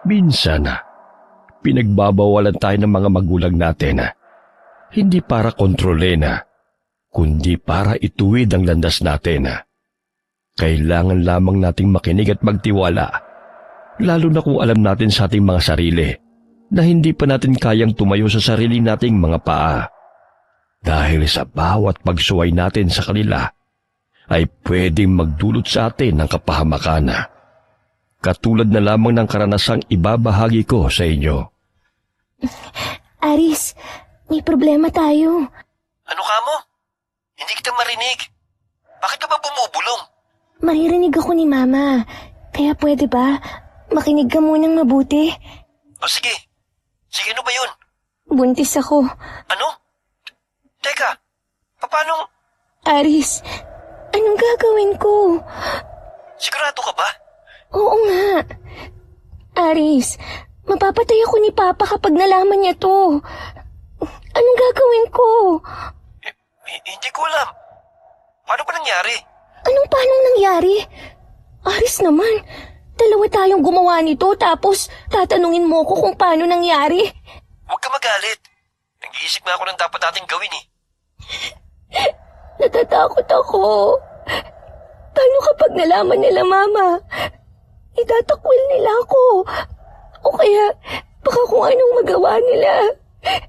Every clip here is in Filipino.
Minsan, pinagbabawalan tayo ng mga magulang natin. Hindi para kontrolin, kundi para ituwid ang landas natin. Kailangan lamang nating makinig at magtiwala, lalo na kung alam natin sa ating mga sarili na hindi pa natin kayang tumayo sa sarili nating mga paa. Dahil sa bawat pagsuway natin sa kanila ay pwedeng magdulot sa atin ng kapahamakan. Katulad na lamang ng karanasang ibabahagi ko sa inyo. Aris, may problema tayo. Ano ka mo? Hindi kita marinig. Bakit ka ba bumubulong? Maririnig ako ni Mama. Kaya pwede ba? Makinig ka munang mabuti. O sige. Sige, ano ba yun? Buntis ako. Ano? Teka, paano? Aris, anong gagawin ko? Sigurado ka ba? Oo nga. Aris, mapapatay ako ni Papa kapag nalaman niya to. Anong gagawin ko? Hindi ko alam. Paano ba nangyari? Paanong nangyari? Aris naman, dalawa tayong gumawa nito tapos tatanungin mo ko kung paano nangyari. Huwag ka magalit. Nag-iisip nga ako ng dapat nating gawin eh. Natatakot ako. Paano kapag nalaman nila, Mama? Itatakwil nila ako. O kaya, baka kung anong magawa nila.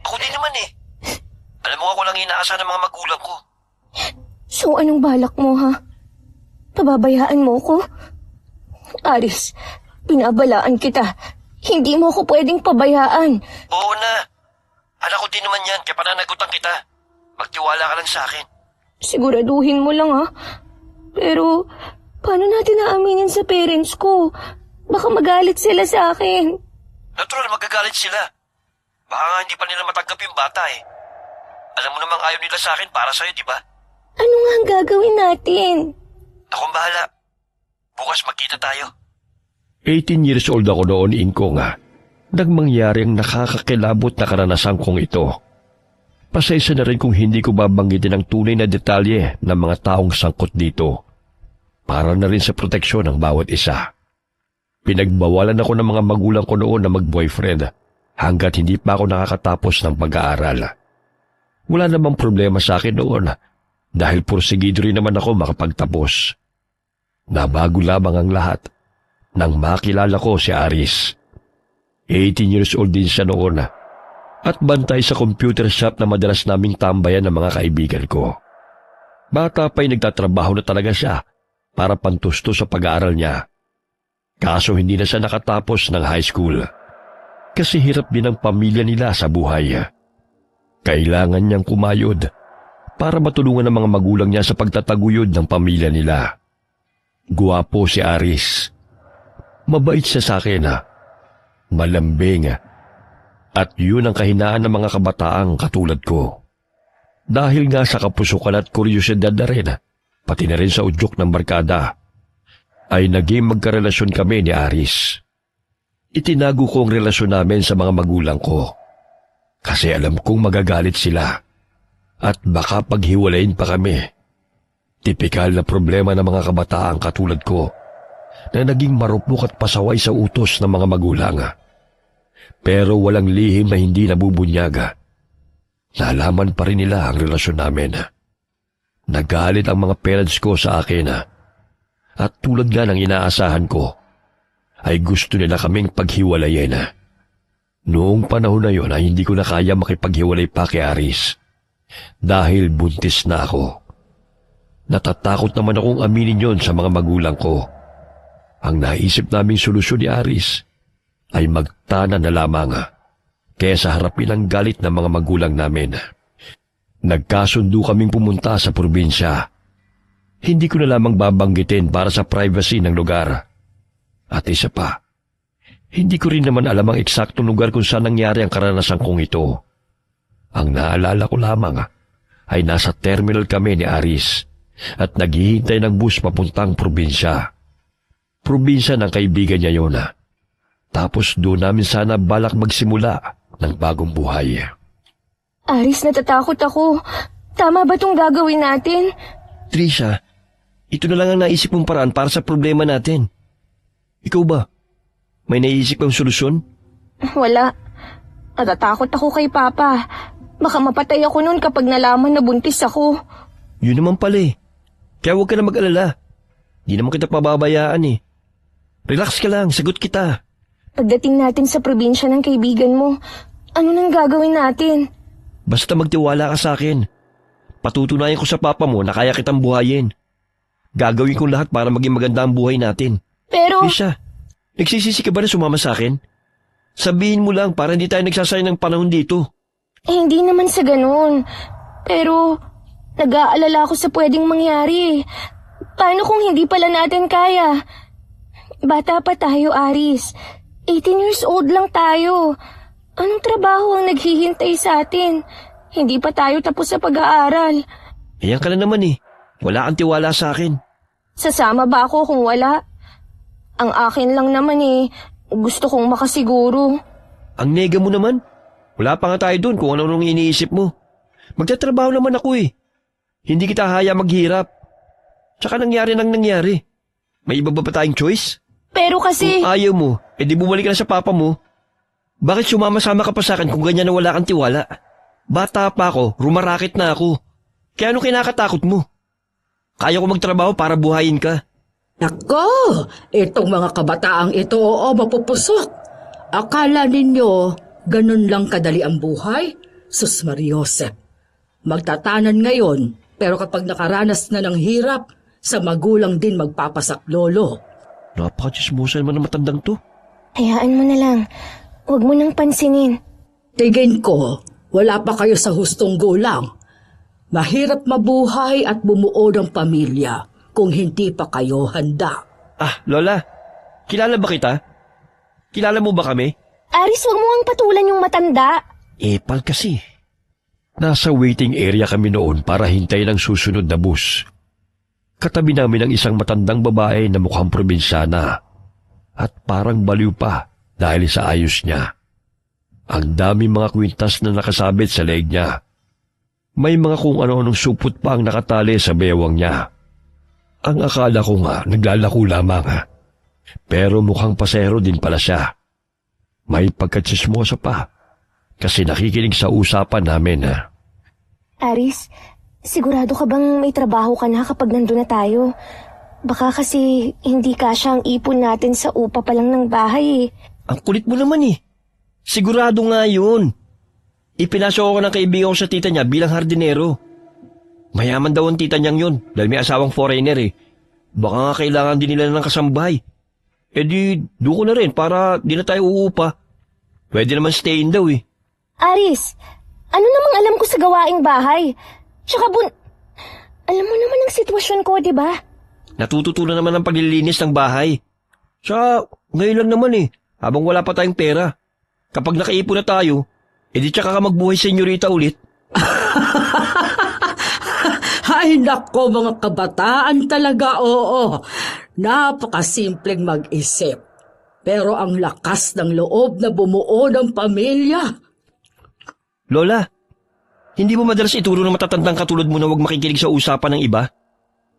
Ako din naman eh. Alam mo ako lang inaasa ng mga magulang ko. So anong balak mo, ha? Pababayaan mo ko? Aris, pinabalaan kita. Hindi mo ako pwedeng pabayaan. Oo na. Anak ko din naman yan, kaya pananagutan kita. Magtiwala ka lang sa akin. Siguraduhin mo lang, ha? Pero, paano natin naaminin sa parents ko? Baka magalit sila sa akin. Natural, magagalit sila. Baka nga hindi pa nila matanggap yung bata eh. Alam mo namang ayaw nila sa akin para sa'yo, di ba? Ano nga ang gagawin natin? Akong bahala. Bukas magkita tayo. 18 years old ako noon, Inko nga. Nang mangyari ang nakakakilabot na karanasan kong ito. Pasaysa na rin kung hindi ko babanggitin ang tunay na detalye ng mga taong sangkot dito. Para na rin sa proteksyon ng bawat isa. Pinagbawalan ako ng mga magulang ko noon na mag-boyfriend hanggat hindi pa ako nakakatapos ng pag-aaral. Wala namang problema sa akin noon dahil pursigido rin naman ako makapagtapos. Nabago lamang ang lahat nang makilala ko si Aris. 18 years old din siya noon at bantay sa computer shop na madalas naming tambayan ng mga kaibigan ko. Bata pa'y nagtatrabaho na talaga siya para pantusto sa pag-aaral niya. Kaso hindi na siya nakatapos ng high school kasi hirap din ang pamilya nila sa buhay. Kailangan niyang kumayod para matulungan ang mga magulang niya sa pagtataguyod ng pamilya nila. Guwapo si Aris. Mabait siya sa akin, malambing, at yun ang kahinaan ng mga kabataang katulad ko. Dahil nga sa kapusukan at kuryosidad na rin, pati na rin sa udyok ng barkada, ay naging magkarelasyon kami ni Aris. Itinago ko ang relasyon namin sa mga magulang ko kasi alam kong magagalit sila at baka paghiwalayin pa kami. Tipikal na problema ng mga kabataang katulad ko na naging marupok at pasaway sa utos ng mga magulang. Pero walang lihim na hindi nabubunyaga. Nalaman pa rin nila ang relasyon namin. Nagalit ang mga parents ko sa akin at tulad nga ng inaasahan ko, ay gusto nila kaming paghiwalayin. Noong panahon na yon ay hindi ko na kaya makipaghiwalay pa kay Aris dahil buntis na ako. Natatakot naman akong aminin yon sa mga magulang ko. Ang naisip naming solusyon ni Aris ay magtana na lamang kaysa harapin ang galit ng mga magulang namin. Nagkasundo kaming pumunta sa probinsya. Hindi ko na lamang babanggitin para sa privacy ng lugar. At isa pa, hindi ko rin naman alam ang eksaktong lugar kung saan nangyari ang karanasan kong ito. Ang naalala ko lamang ay nasa terminal kami ni Aris at naghihintay ng bus papuntang probinsya. Probinsya ng kaibigan niya yun. Tapos doon namin sana balak magsimula ng bagong buhay. Aris, natatakot ako. Tama ba itong gagawin natin? Trisha, ito na lang ang naisip mong paraan para sa problema natin. Ikaw ba? May naisip kang solusyon? Wala. Natatakot ako kay Papa. Baka mapatay ako noon kapag nalaman na buntis ako. Yun naman pala eh. Kaya huwag ka na mag-alala. Di naman kita pababayaan eh. Relax ka lang, sagot kita. Pagdating natin sa probinsya ng kaibigan mo, ano nang gagawin natin? Basta magtiwala ka sa akin. Patutunayan ko sa papa mo na kaya kitang buhayin. Gagawin ko lahat para maging maganda ang buhay natin. Pero... Lisa, nagsisisi ka ba na sumama sa akin? Sabihin mo lang para hindi tayo nagsasayang ng panahon dito. hindi naman sa ganun. Pero, nag-aalala ako sa pwedeng mangyari. Paano kung hindi pala natin kaya? Bata pa tayo, Aris. 18 years old lang tayo. Anong trabaho ang naghihintay sa atin? Hindi pa tayo tapos sa pag-aaral. Ayan ka na naman eh. Wala kang tiwala sa akin. Sasama ba ako kung wala? Ang akin lang naman gusto kong makasiguro. Ang nega mo naman. Wala pa nga tayo dun kung ano-anong iniisip mo. Magtatrabaho naman ako eh. Hindi kita haya maghirap. Tsaka nangyari nang nangyari. May iba ba tayong choice? Pero kasi... Kung ayaw mo, edi bumalik ka na sa papa mo. Bakit sumama-sama ka pa sa akin kung ganyan na wala kang tiwala? Bata pa ako, rumarakit na ako. Kaya ano kinakatakot mo? Kaya ko magtrabaho para buhayin ka. Nako, itong mga kabataang ito, oo, mapupusok. Akala ninyo, ganun lang kadali ang buhay? Sus Mariosep. Magtatanan ngayon, pero kapag nakaranas na ng hirap, sa magulang din magpapasaklolo. Napaka-chismosan mo na matandang to. Hayaan mo na lang. Huwag mo nang pansinin. Tingin ko, wala pa kayo sa hustong gulang. Mahirap mabuhay at bumuo ng pamilya kung hindi pa kayo handa. Ah, Lola, kilala ba kita? Kilala mo ba kami? Aris, huwag mo ang patulan yung matanda. Epal kasi. Nasa waiting area kami noon para hintayin ang susunod na bus. Katabi namin ang isang matandang babae na mukhang probinsyana at parang baliw pa dahil sa ayos niya. Ang dami mga kwintas na nakasabit sa leeg niya. May mga kung ano-anong supot pa ang nakatali sa bewang niya. Ang akala ko nga naglalako lamang. Pero mukhang pasero din pala siya. May pagkatsismosa pa kasi nakikinig sa usapan namin. Aris, sigurado ka bang may trabaho ka na kapag nandun na tayo? Baka kasi hindi kasya ang ipon natin sa upa pa lang ng bahay. Ang kulit mo naman eh. Sigurado nga yun. Ipinasok ako ng kaibigan ko sa tita niya bilang hardinero. Mayaman daw ang tita niyang yun dahil may asawang foreigner eh. Baka nga kailangan din nila ng kasambahay. Eh di, doon ko na rin para di na tayo uupa. Pwede naman stayin daw eh. Aris, ano namang alam ko sa gawaing bahay? Tsaka alam mo naman ang sitwasyon ko, di ba? Natututunan naman ang paglilinis ng bahay. Tsaka, ngayon lang naman eh, habang wala pa tayong pera. Kapag nakaipon na tayo, edi tsaka ka magbuhay senyorita ulit. Ay nako, mga kabataan talaga, oo. Napakasimpleng mag-isip. Pero ang lakas ng loob na bumuo ng pamilya. Lola, hindi mo madalas ituro ng matatandang katulad mo na huwag makikinig sa usapan ng iba?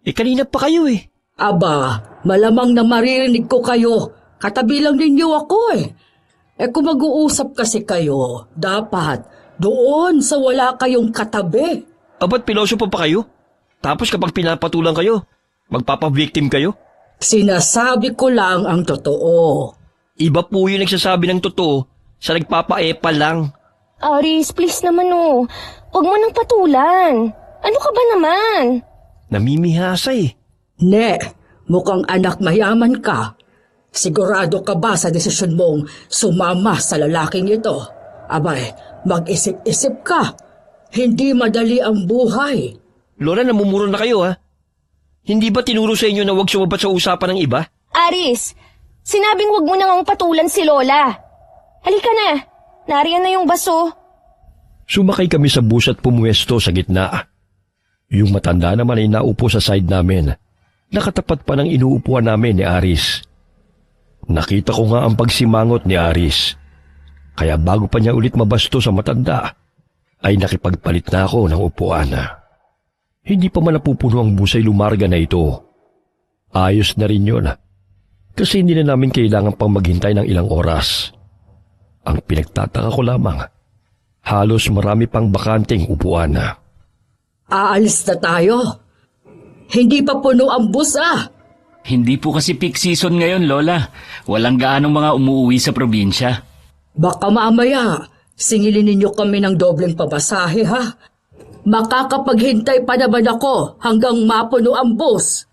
Eh kanina pa kayo eh. Aba, malamang na maririnig ko kayo. Katabi lang ninyo ako eh. Eh kung mag-uusap kasi kayo, dapat doon sa wala kayong katabi. Abat piloso pa kayo? Tapos kapag pinapatulang kayo, magpapa-victim kayo? Sinasabi ko lang ang totoo. Iba po yung nagsasabi ng totoo sa nagpapa-epa lang. Aris, please naman Huwag mo nang patulan. Ano ka ba naman? Namimihasa eh. Ne, mukhang anak mayaman ka. Sigurado ka ba sa desisyon mong sumama sa lalaking ito? Abay, mag-isip-isip ka. Hindi madali ang buhay. Lola, namumuro na kayo ha? Hindi ba tinuro sa inyo na huwag sumabat sa usapan ng iba? Aris, sinabing huwag mo nang patulan si Lola. Halika na. Nariyan na yung baso. Sumakay kami sa bus at pumuwesto sa gitna. Yung matanda naman ay naupo sa side namin. Nakatapat pa ng inuupuan namin ni Aris. Nakita ko nga ang pagsimangot ni Aris. Kaya bago pa niya ulit mabasto sa matanda, ay nakipagpalit na ako ng upuan. Hindi pa man napupuno ang bus ay lumarga na ito. Ayos na rin yun. kasi hindi na namin kailangan pang maghintay ng ilang oras. Ang pinagtataka ko lamang, halos marami pang bakanting upuan na. Aalis na tayo. Hindi pa puno ang bus Hindi po kasi peak season ngayon, Lola. Walang gaanong mga umuwi sa probinsya. Baka mamaya, singilin ninyo kami ng dobleng pamasahe ha. Makakapaghintay pa naman ako hanggang mapuno ang bus.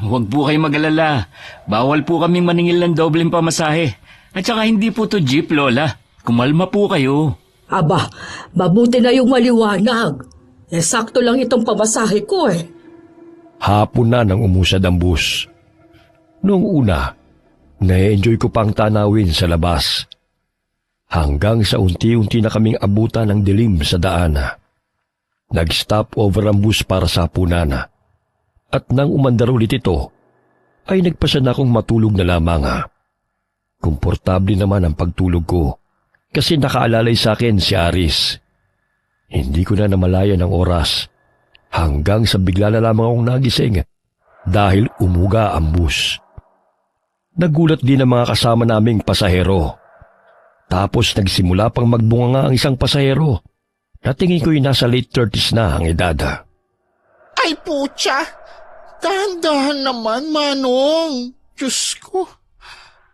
Huwag po kayo mag-alala. Bawal po kaming maningil ng dobleng pamasahe. At saka hindi po to jeep, Lola. Kumalma po kayo. Aba, mabuti na yung maliwanag. Sakto lang itong pamasahe ko Hapon na nang umusad ang bus. Noong una, na-enjoy ko pang tanawin sa labas. Hanggang sa unti-unti na kaming abutan ng dilim sa daan. Nag-stop over ang bus para sa hapunan. At nang umandar ulit ito, ay nagpasa na akong matulog na lamang. Komportable naman ang pagtulog ko kasi nakaalalay sa akin si Aris. Hindi ko na namalayan ang oras hanggang sa bigla na lamang akong nagising dahil umuga ang bus. Nagulat din ang mga kasama naming pasahero. Tapos nagsimula pang magbunganga ang isang pasahero. Natingin ko'y nasa late 30s na ang edad. Ay putya! Dahan-dahan naman, Manong. Diyos ko.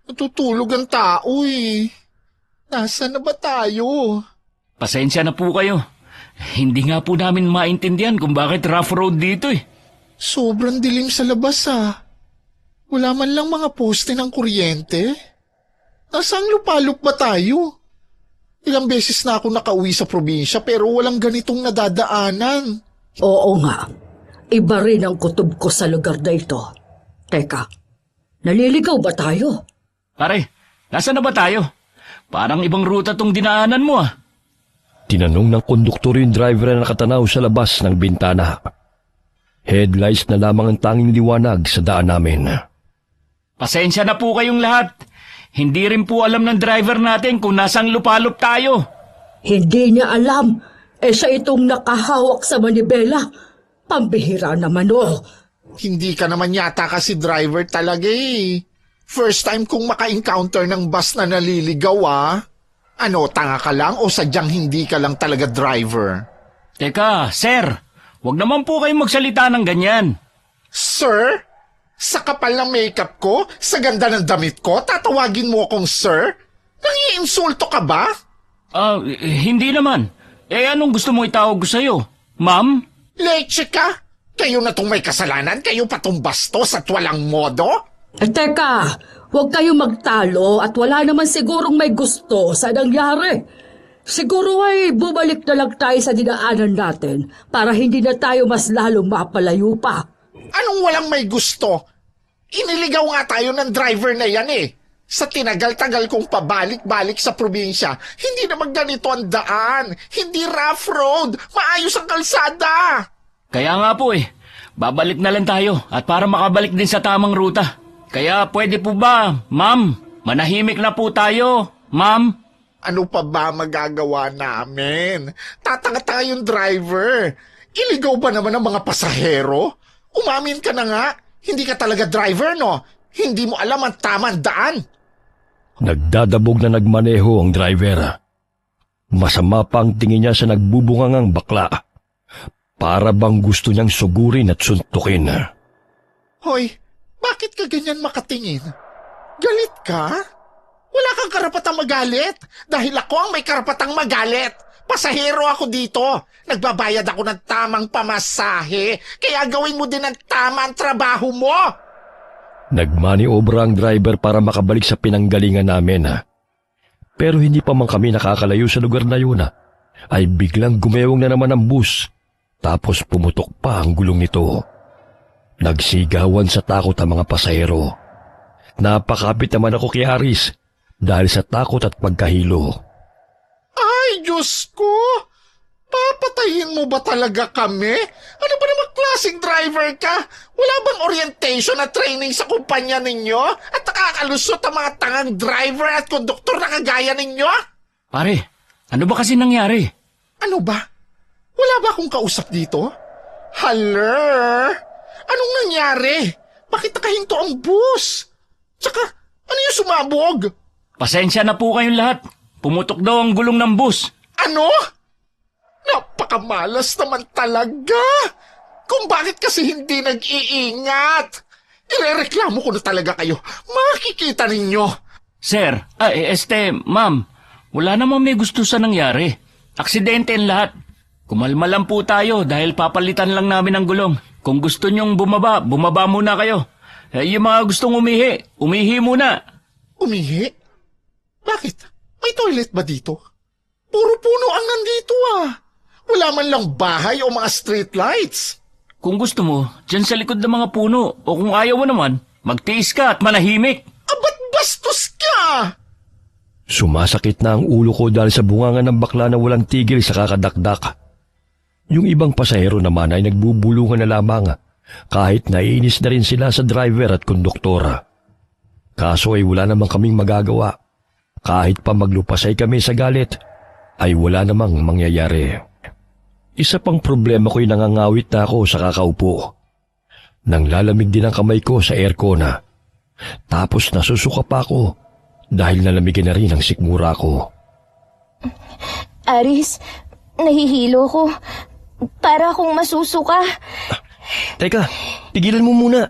Natutulog ang tao Nasaan na ba tayo? Pasensya na po kayo. Hindi nga po namin maintindihan kung bakit rough road dito Sobrang dilim sa labas Wala man lang mga poste ng kuryente. Nasaan lupalop ba tayo? Ilang beses na ako nakauwi sa probinsya pero walang ganitong nadadaanan. Oo nga. Iba rin ang kutob ko sa lugar na ito. Teka, naliligaw ba tayo? Pare, nasaan na ba tayo? Parang ibang ruta tong dinaanan mo Tinanong ng konduktor yung driver na nakatanaw sa labas ng bintana. Headlights na lamang ang tanging liwanag sa daan namin. Pasensya na po kayong lahat. Hindi rin po alam ng driver natin kung nasang lupalop tayo. Hindi niya alam. Siya itong nakahawak sa manibela. Pambihira naman Hindi ka naman yata kasi driver talaga First time kong maka-encounter ng bus na naliligaw Ano, tanga ka lang o sadyang hindi ka lang talaga driver? Teka, sir. Huwag naman po kayong magsalita ng ganyan. Sir? Sa kapal ng makeup ko? Sa ganda ng damit ko? Tatawagin mo akong sir? Nangiinsulto ka ba? Hindi naman. Anong gusto mo itawag ko sa'yo? Ma'am? Leche ka? Kayo na tong may kasalanan? Kayo pa tong bastos at walang modo? Teka, huwag kayong magtalo at wala naman sigurong may gusto sa nangyari. Siguro ay bumalik na lang tayo sa dinaanan natin para hindi na tayo mas lalong mapalayo pa. Anong walang may gusto? Iniligaw nga tayo ng driver na yan Sa tinagal-tagal kong pabalik-balik sa probinsya, hindi naman ganito ang daan. Hindi rough road. Maayos ang kalsada. Kaya nga po babalik na lang tayo at para makabalik din sa tamang ruta. Kaya pwede po ba, ma'am? Manahimik na po tayo, ma'am. Ano pa ba magagawa namin? Tatanga-tanga yung driver. Iligaw ba naman ang mga pasahero? Umamin ka na nga. Hindi ka talaga driver, no? Hindi mo alam ang tamang daan. Nagdadabog na nagmaneho ang driver. Masama pa ang tingin niya sa nagbubungangang bakla. Para bang gusto niyang sugurin at suntukin. Hoy, bakit ka ganyan makatingin? Galit ka? Wala kang karapatang magalit dahil ako ang may karapatang magalit. Pasahero ako dito. Nagbabayad ako ng tamang pamasahe. Kaya gawin mo din ang tama ang trabaho mo. Nagmaniobra ang driver para makabalik sa pinanggalingan namin. Pero hindi pa man kami nakakalayo sa lugar na yun. Ay biglang gumewang na naman ang bus. Tapos pumutok pa ang gulong nito. Nagsigawan sa takot ang mga pasahero. Napakapit naman ako kay Aris dahil sa takot at pagkahilo. Ay, Diyos ko! Papatayin mo ba talaga kami? Ano ba namang klaseng driver ka? Wala bang orientation at training sa kumpanya ninyo? At nakakalusot ang mga tangang driver at konduktor na kagaya ninyo? Pare, ano ba kasi nangyari? Ano ba? Wala ba akong kausap dito? Haller! Anong nangyari? Bakit nakahinto ang bus? Tsaka, ano yung sumabog? Pasensya na po kayong lahat. Pumutok daw ang gulong ng bus. Ano? Napakamalas naman talaga. Kung bakit kasi hindi nag-iingat. Irereklamo ko na talaga kayo. Makikita ninyo. Sir, ma'am, wala namang may gusto sa nangyari. Aksidente ang lahat. Kumalma lang po tayo dahil papalitan lang namin ang gulong. Kung gusto nyong bumaba muna kayo. Yung mga gustong umihi muna. Umihi? Bakit? May toilet ba dito? Puro puno ang nandito ah. Wala man lang bahay o mga street lights. Kung gusto mo, dyan sa likod ng mga puno. O kung ayaw mo naman, magtiis ka at manahimik. Abat bastos ka! Sumasakit na ang ulo ko dahil sa bunganga ng bakla na walang tigil sa kakadakdak. Yung ibang pasahero naman ay nagbubulungan na lamang kahit naiinis na rin sila sa driver at konduktora. Kaso ay wala namang kaming magagawa. Kahit pa maglupasay kami sa galit, ay wala namang mangyayari. Isa pang problema ko'y nangangawit na ako sa kakaupo. Nang lalamig din ang kamay ko sa aircon na. Tapos nasusuka pa ako dahil nalamigin na rin ang sikmura ko. Aris, nahihilo ko. Para akong masusuka. Teka, pigilan mo muna.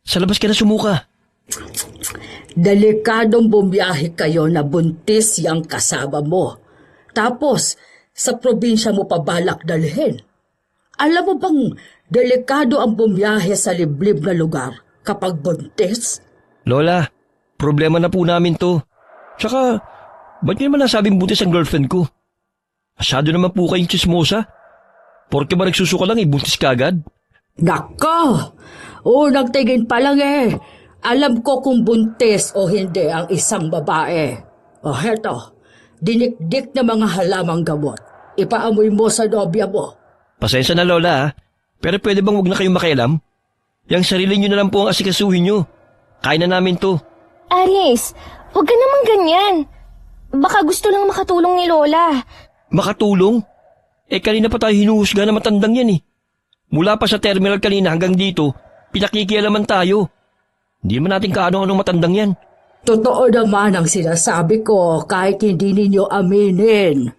Sa labas ka na sumuka. Delikadong bumiyahe kayo na buntis yang kasama mo. Tapos, sa probinsya mo pa balak dalhin. Alam mo bang delikado ang bumiyahe sa liblib na lugar kapag buntis? Lola, problema na po namin to. Tsaka, ba't niyo naman nasabing buntis ang girlfriend ko? Masyado naman po kayong chismosa. Porke ba nagsusuka lang, buntis ka agad? Nako! Unang tingin pa lang alam ko kung buntis o hindi ang isang babae. O heto, dinikdik na mga halamang gamot. Ipaamoy mo sa nobya mo. Pasensya na Lola pero pwede bang huwag na kayong makialam? Yang sarili niyo na lang po ang asikasuhin niyo. Kaya na namin to. Aris, huwag ka naman ganyan. Baka gusto lang makatulong ni Lola. Makatulong? Kanina pa tayo hinuhusga na matandang yan eh. Mula pa sa terminal kanina hanggang dito, pinakikialaman tayo. Hindi man natin kaano-anong matandang yan. Totoo naman ang sinasabi ko kahit hindi ninyo aminin.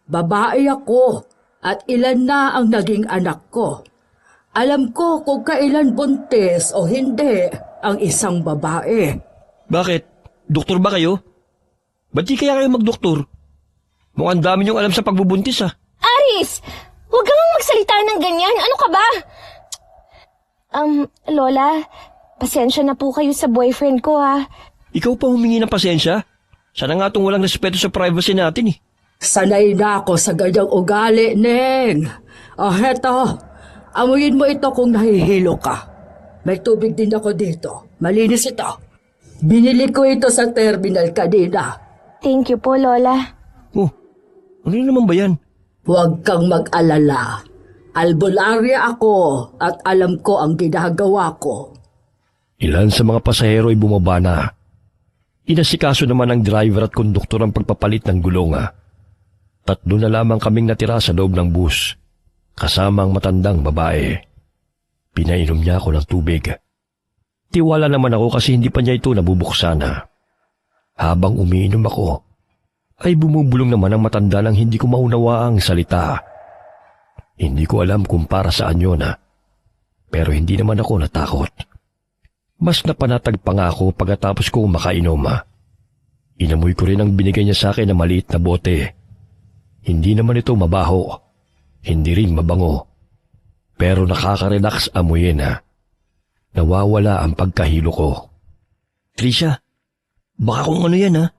Babae ako at ilan na ang naging anak ko. Alam ko kung kailan buntis o hindi ang isang babae. Bakit? Doktor ba kayo? Ba't di kaya kayo magdoktor? Mukhang dami niyong alam sa pagbubuntis ah. Aris, huwag kang magsalita ng ganyan. Ano ka ba? Lola, pasensya na po kayo sa boyfriend ko ha. Ikaw pa humingi ng pasensya? Sana nga itong walang respeto sa privacy natin eh. Sanay na ako sa ganyang ugali, Neng. O heto, amuyin mo ito kung nahihilo ka. May tubig din ako dito. Malinis ito. Binili ko ito sa terminal kanina. Thank you po, Lola. Oh, ano naman ba yan? Huwag kang mag-alala. Albularya ako at alam ko ang ginagawa ko. Ilan sa mga pasahero ay bumaba na. Inasikaso naman ng driver at konduktor ang pagpapalit ng gulong. 3 na lamang kaming natira sa loob ng bus, kasama ang matandang babae. Pinainom niya ako ng tubig. Tiwala naman ako kasi hindi pa niya ito nabubuksan. Habang umiinom ako, ay bumubulong naman ang matanda nang hindi ko maunawaang salita. Hindi ko alam kung para saan yun pero hindi naman ako natakot. Mas napanatag pa nga ako pagkatapos ko makainom. Inamoy ko rin ang binigay niya sa akin na maliit na bote. Hindi naman ito mabaho, hindi rin mabango, pero nakaka-relax amuyin. Nawawala ang pagkahilo ko. Trisha, baka kung ano yan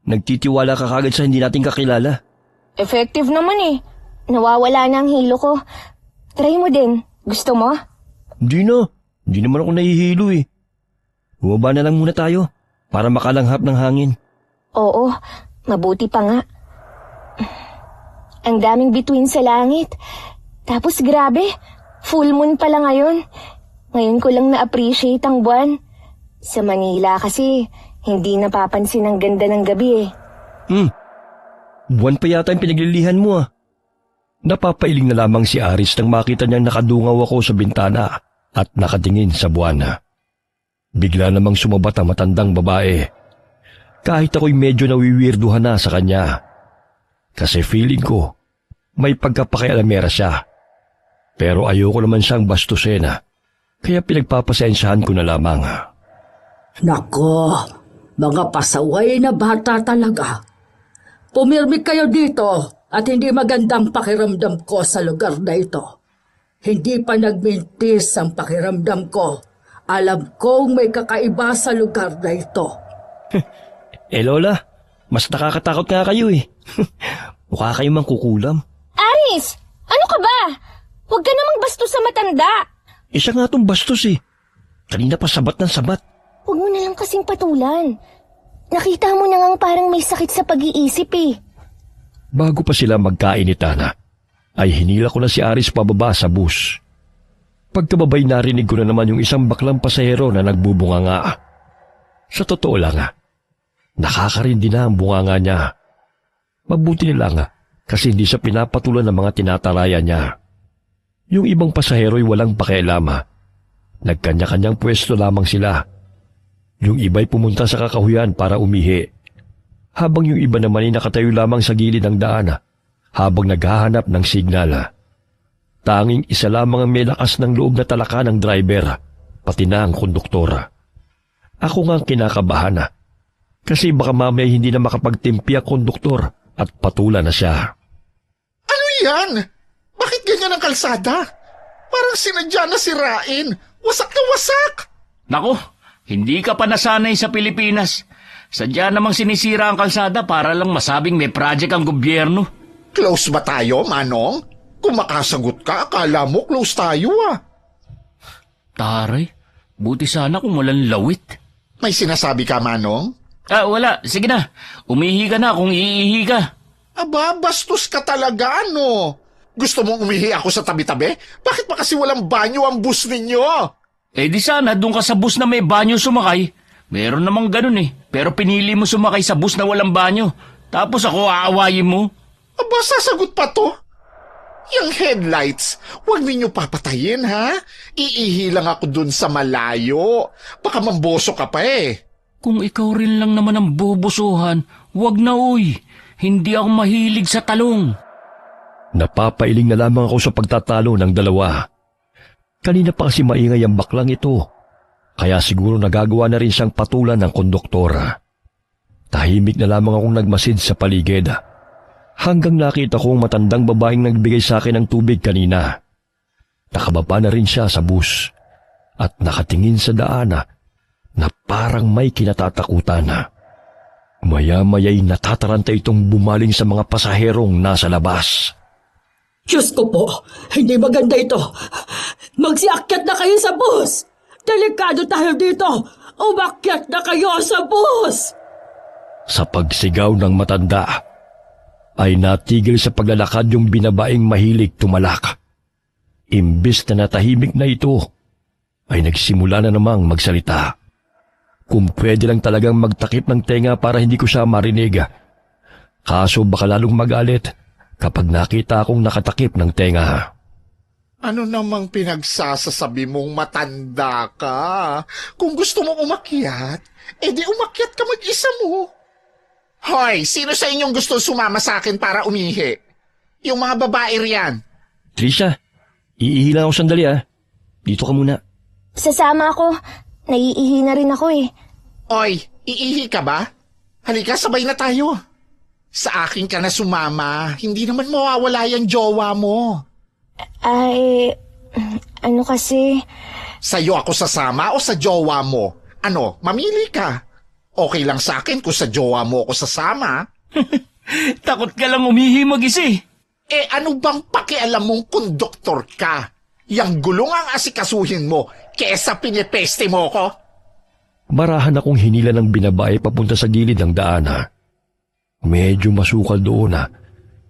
Nagtitiwala ka kagad sa hindi natin kakilala. Effective naman eh. Nawawala na ang hilo ko. Try mo din. Gusto mo? Hindi na. Hindi naman ako nahihilo eh. Bumaba na lang muna tayo para makalanghap ng hangin. Oo, mabuti pa nga. Ang daming bituin sa langit. Tapos grabe, full moon pala ngayon. Ngayon ko lang na-appreciate ang buwan. Sa Manila kasi, hindi napapansin ang ganda ng gabi eh. Buwan pa yata yung pinaglilihan mo Napapailing na lamang si Aris nang makita niyang nakadungaw ako sa bintana at nakatingin sa buwan. Bigla namang sumabat ang matandang babae. Kahit ako'y medyo nawiwirduhan na sa kanya. Kasi feeling ko, may pagkapakialamera siya. Pero ayoko naman siyang bastusin, kaya pinagpapasensyahan ko na lamang. Nako, mga pasaway na bata talaga. Pumirmi kayo dito at hindi magandang pakiramdam ko sa lugar na ito. Hindi pa nagmintis ang pakiramdam ko. Alam kong may kakaiba sa lugar na ito. Lola, mas nakakatakot nga kayo eh. Mukha kayong mangkukulam. Aris! Ano ka ba? Huwag ka namang bastos sa matanda. Isa nga tong bastos eh. Kanina pa sabat ng sabat. Huwag mo na lang kasing patulan. Nakita mo na ngang parang may sakit sa pag-iisip eh. Bago pa sila magkainitan, ay hinila ko na si Aris pababa sa bus. Pagkababay narinig ko na naman yung isang baklang pasahero na nagbubunganga. Sa totoo lang, nakakarindi na ang bunganga niya. Mabuti na lang kasi hindi siya pinapatulan ng mga tinatalaya niya. Yung ibang pasahero'y walang pakialam. Nagkanya-kanyang pwesto lamang sila. Yung iba'y pumunta sa kakahuyan para umihi, habang yung iba naman ay nakatayo lamang sa gilid ng daan habang naghahanap ng signal. Tanging isa lamang ang may lakas ng loob na talaka ng driver, pati na ang konduktor. Ako nga ang kinakabahan kasi baka mamaya hindi na makapagtimpi ang konduktor at patulan na siya. Ano yan? Bakit ganyan ang kalsada? Parang sinadya na sirain. Wasak na wasak. Nako, hindi ka pa nasanay sa Pilipinas. Sadya namang sinisira ang kalsada para lang masabing may project ang gobyerno. Close ba tayo, Manong? Kung makasagot ka, akala mo close tayo Taray, buti sana kung walang lawit. May sinasabi ka, Manong? Wala. Sige na. Umihi ka na kung iihi ka. Aba, bastos ka talaga, ano? Gusto mong umihi ako sa tabi-tabi? Bakit pa kasi walang banyo ang bus ninyo? Di sana doon ka sa bus na may banyo sumakay. Meron namang ganun eh. Pero pinili mo sumakay sa bus na walang banyo. Tapos ako aawayin mo. Aba, sasagot pa to? Yung headlights, huwag ninyo papatayin, ha? Iihi lang ako dun sa malayo. Baka mamboso ka pa eh. Kung ikaw rin lang naman ang bubusuhan, wag na uy. Hindi ako mahilig sa talong. Napapailing na lamang ako sa pagtatalo ng dalawa. Kanina pa kasi maingay ang baklang ito, kaya siguro nagagawa na rin siyang patulan ng konduktor. Tahimik na lamang akong nagmasid sa paligid, hanggang nakita ko ang matandang babaeng nagbigay sa akin ng tubig kanina. Nakababa na rin siya sa bus at nakatingin sa daan na parang may kinatatakutan. Maya-maya'y natataranta itong bumaling sa mga pasaherong nasa labas. Diyos ko po, hindi maganda ito. Magsiakyat na kayo sa bus. Delikado tayo dito. Umakyat na kayo sa bus. Sa pagsigaw ng matanda, ay natigil sa paglalakad yung binabaeng mahilig tumalak. Imbis na natahimik na ito, ay nagsimula na namang magsalita. Kung pwede lang talagang magtakip ng tenga para hindi ko siya marinig. Kaso baka lalong magalit kapag nakita akong nakatakip ng tenga. Ano namang pinagsasasabi mong matanda ka? Kung gusto mong umakyat, edi umakyat ka mag-isa mo. Hoy, sino sa inyong gusto sumama sa akin para umihi? Yung mga babae riyan. Trisha, iihi lang ako sandali Dito ka muna. Sasama ako. Naiihi na rin ako eh. Oy, iihi ka ba? Halika, sabay na tayo. Sa akin ka na sumama, hindi naman mawawala yung jowa mo. Ay, ano kasi... Sa'yo ako sasama o sa jowa mo? Ano, mamili ka. Okay lang sa akin kung sa jowa mo ako sasama. Takot ka lang umihi mag-isa eh. Ano bang pakialam mong konduktor ka? Yang gulong ang asikasuhin mo kesa pinipeste mo ko? Marahan akong hinila ng binabae papunta sa gilid ng daan. Medyo masukal doon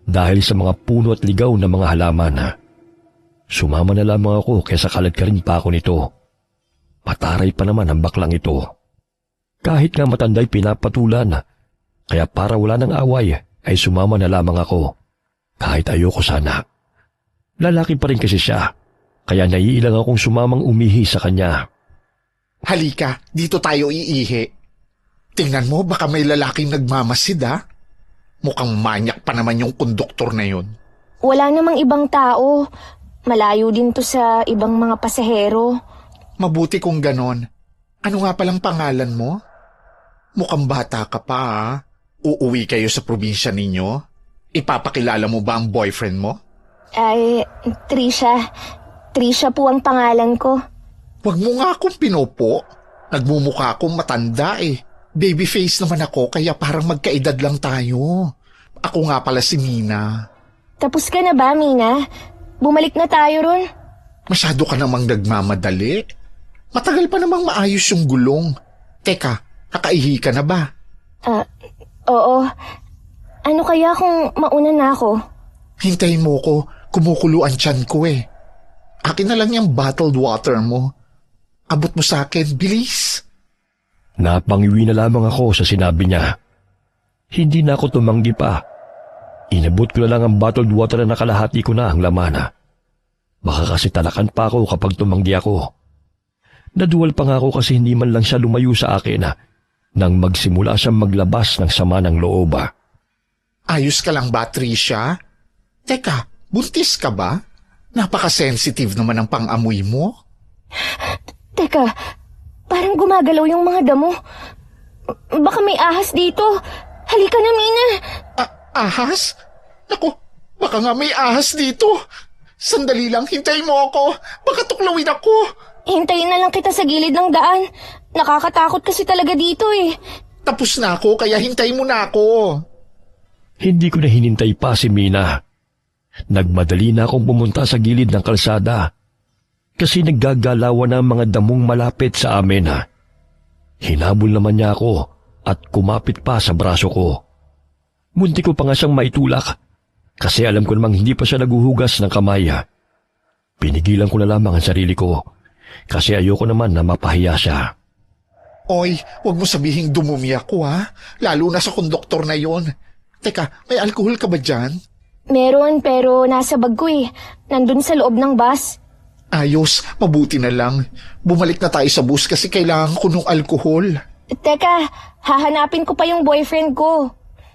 dahil sa mga puno at ligaw na mga halaman. Sumama na lamang ako kaysa kalad ka rin pa ako nito. Pataray pa naman ang baklang ito. Kahit nga matanday pinapatulan, kaya para wala ng away ay sumama na lamang ako. Kahit ayoko sana. Lalaki pa rin kasi siya, kaya naiilang akong sumamang umihi sa kanya. Halika, dito tayo iihi. Tingnan mo, baka may lalaking nagmamasid ha. Mukhang manyak pa naman yung konduktor na yun. Wala namang ibang tao. Malayo din to sa ibang mga pasahero. Mabuti kung ganon. Ano nga palang pangalan mo? Mukhang bata ka pa ha. Uuwi kayo sa probinsya ninyo? Ipapakilala mo ba ang boyfriend mo? Ay, Trisha. Trisha po ang pangalan ko. Huwag mo nga akong pinopo. Nagmumukha akong matanda eh. Babyface naman ako kaya parang magkaedad lang tayo. Ako nga pala si Mina. Tapos ka na ba, Mina? Bumalik na tayo ron. Masyado ka namang nagmamadali. Matagal pa namang maayos yung gulong. Teka, nakaihi ka na ba? Oo. Ano kaya kung mauna na ako? Hintayin mo ko, kumukulo ang tiyan ko eh. Akin na lang yung bottled water mo. Abot mo sa akin, bilis. Napangiwi na lamang ako sa sinabi niya. Hindi na ako tumanggi pa. Inabot ko na lang ang bottled water na nakalahati ko na ang laman. Baka kasi talakan pa ako kapag tumanggi ako. Naduwal pa nga ako kasi hindi man lang siya lumayo sa akin nang magsimula siyang maglabas ng sama ng loob. Ayos ka lang ba, Tricia? Teka, buntis ka ba? Napaka-sensitive naman ang pang-amoy mo. Teka, parang gumagalaw yung mga damo. Baka may ahas dito. Halika na, Mina. Ahas? Naku, baka nga may ahas dito. Sandali lang, hintay mo ako. Baka tuklawin ako. Hintayin na lang kita sa gilid ng daan. Nakakatakot kasi talaga dito eh. Tapos na ako, kaya hintay mo na ako. Hindi ko na hinintay pa si Mina. Nagmadali na akong pumunta sa gilid ng kalsada kasi naggagalawan na ang mga damong malapit sa amin. Hinabol naman niya ako at kumapit pa sa braso ko. Munti ko pa nga siyang maitulak kasi alam ko namang hindi pa siya naguhugas ng kamay. Pinigilan ko na lamang ang sarili ko kasi ayoko naman na mapahiya siya. Oy, huwag mo sabihing dumumi ako ha. Lalo na sa konduktor na yon. Teka, may alkohol ka ba dyan? Meron pero nasa bag ko eh. Nandun sa loob ng bus. Ayos, mabuti na lang. Bumalik na tayo sa bus kasi kailangan ko ng alkohol. Teka, hahanapin ko pa yung boyfriend ko.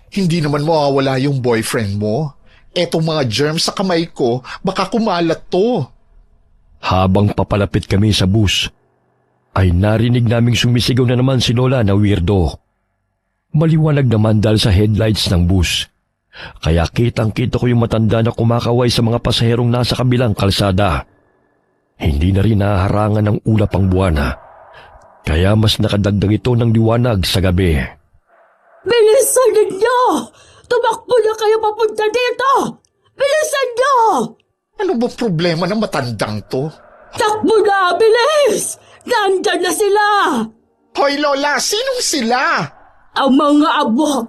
Hindi naman mawawala yung boyfriend mo. Etong mga germs sa kamay ko, baka kumalat to. Habang papalapit kami sa bus, ay narinig naming sumisigaw na naman si Lola na weirdo. Maliwanag naman dahil sa headlights ng bus. Kaya kitang-kita ko yung matanda na kumakaway sa mga pasaherong nasa kabilang kalsada. Hindi na rin naharangan ng ulap ang buwan. Kaya mas nakadagdag ito ng liwanag sa gabi. Bilisan ninyo! Tumakbo na kayo papunta dito! Bilisan nyo! Ano ba problema ng matandang to? Takbo na! Bilis! Nandyan na sila! Hoy Lola, sinong sila? Ang mga abwak!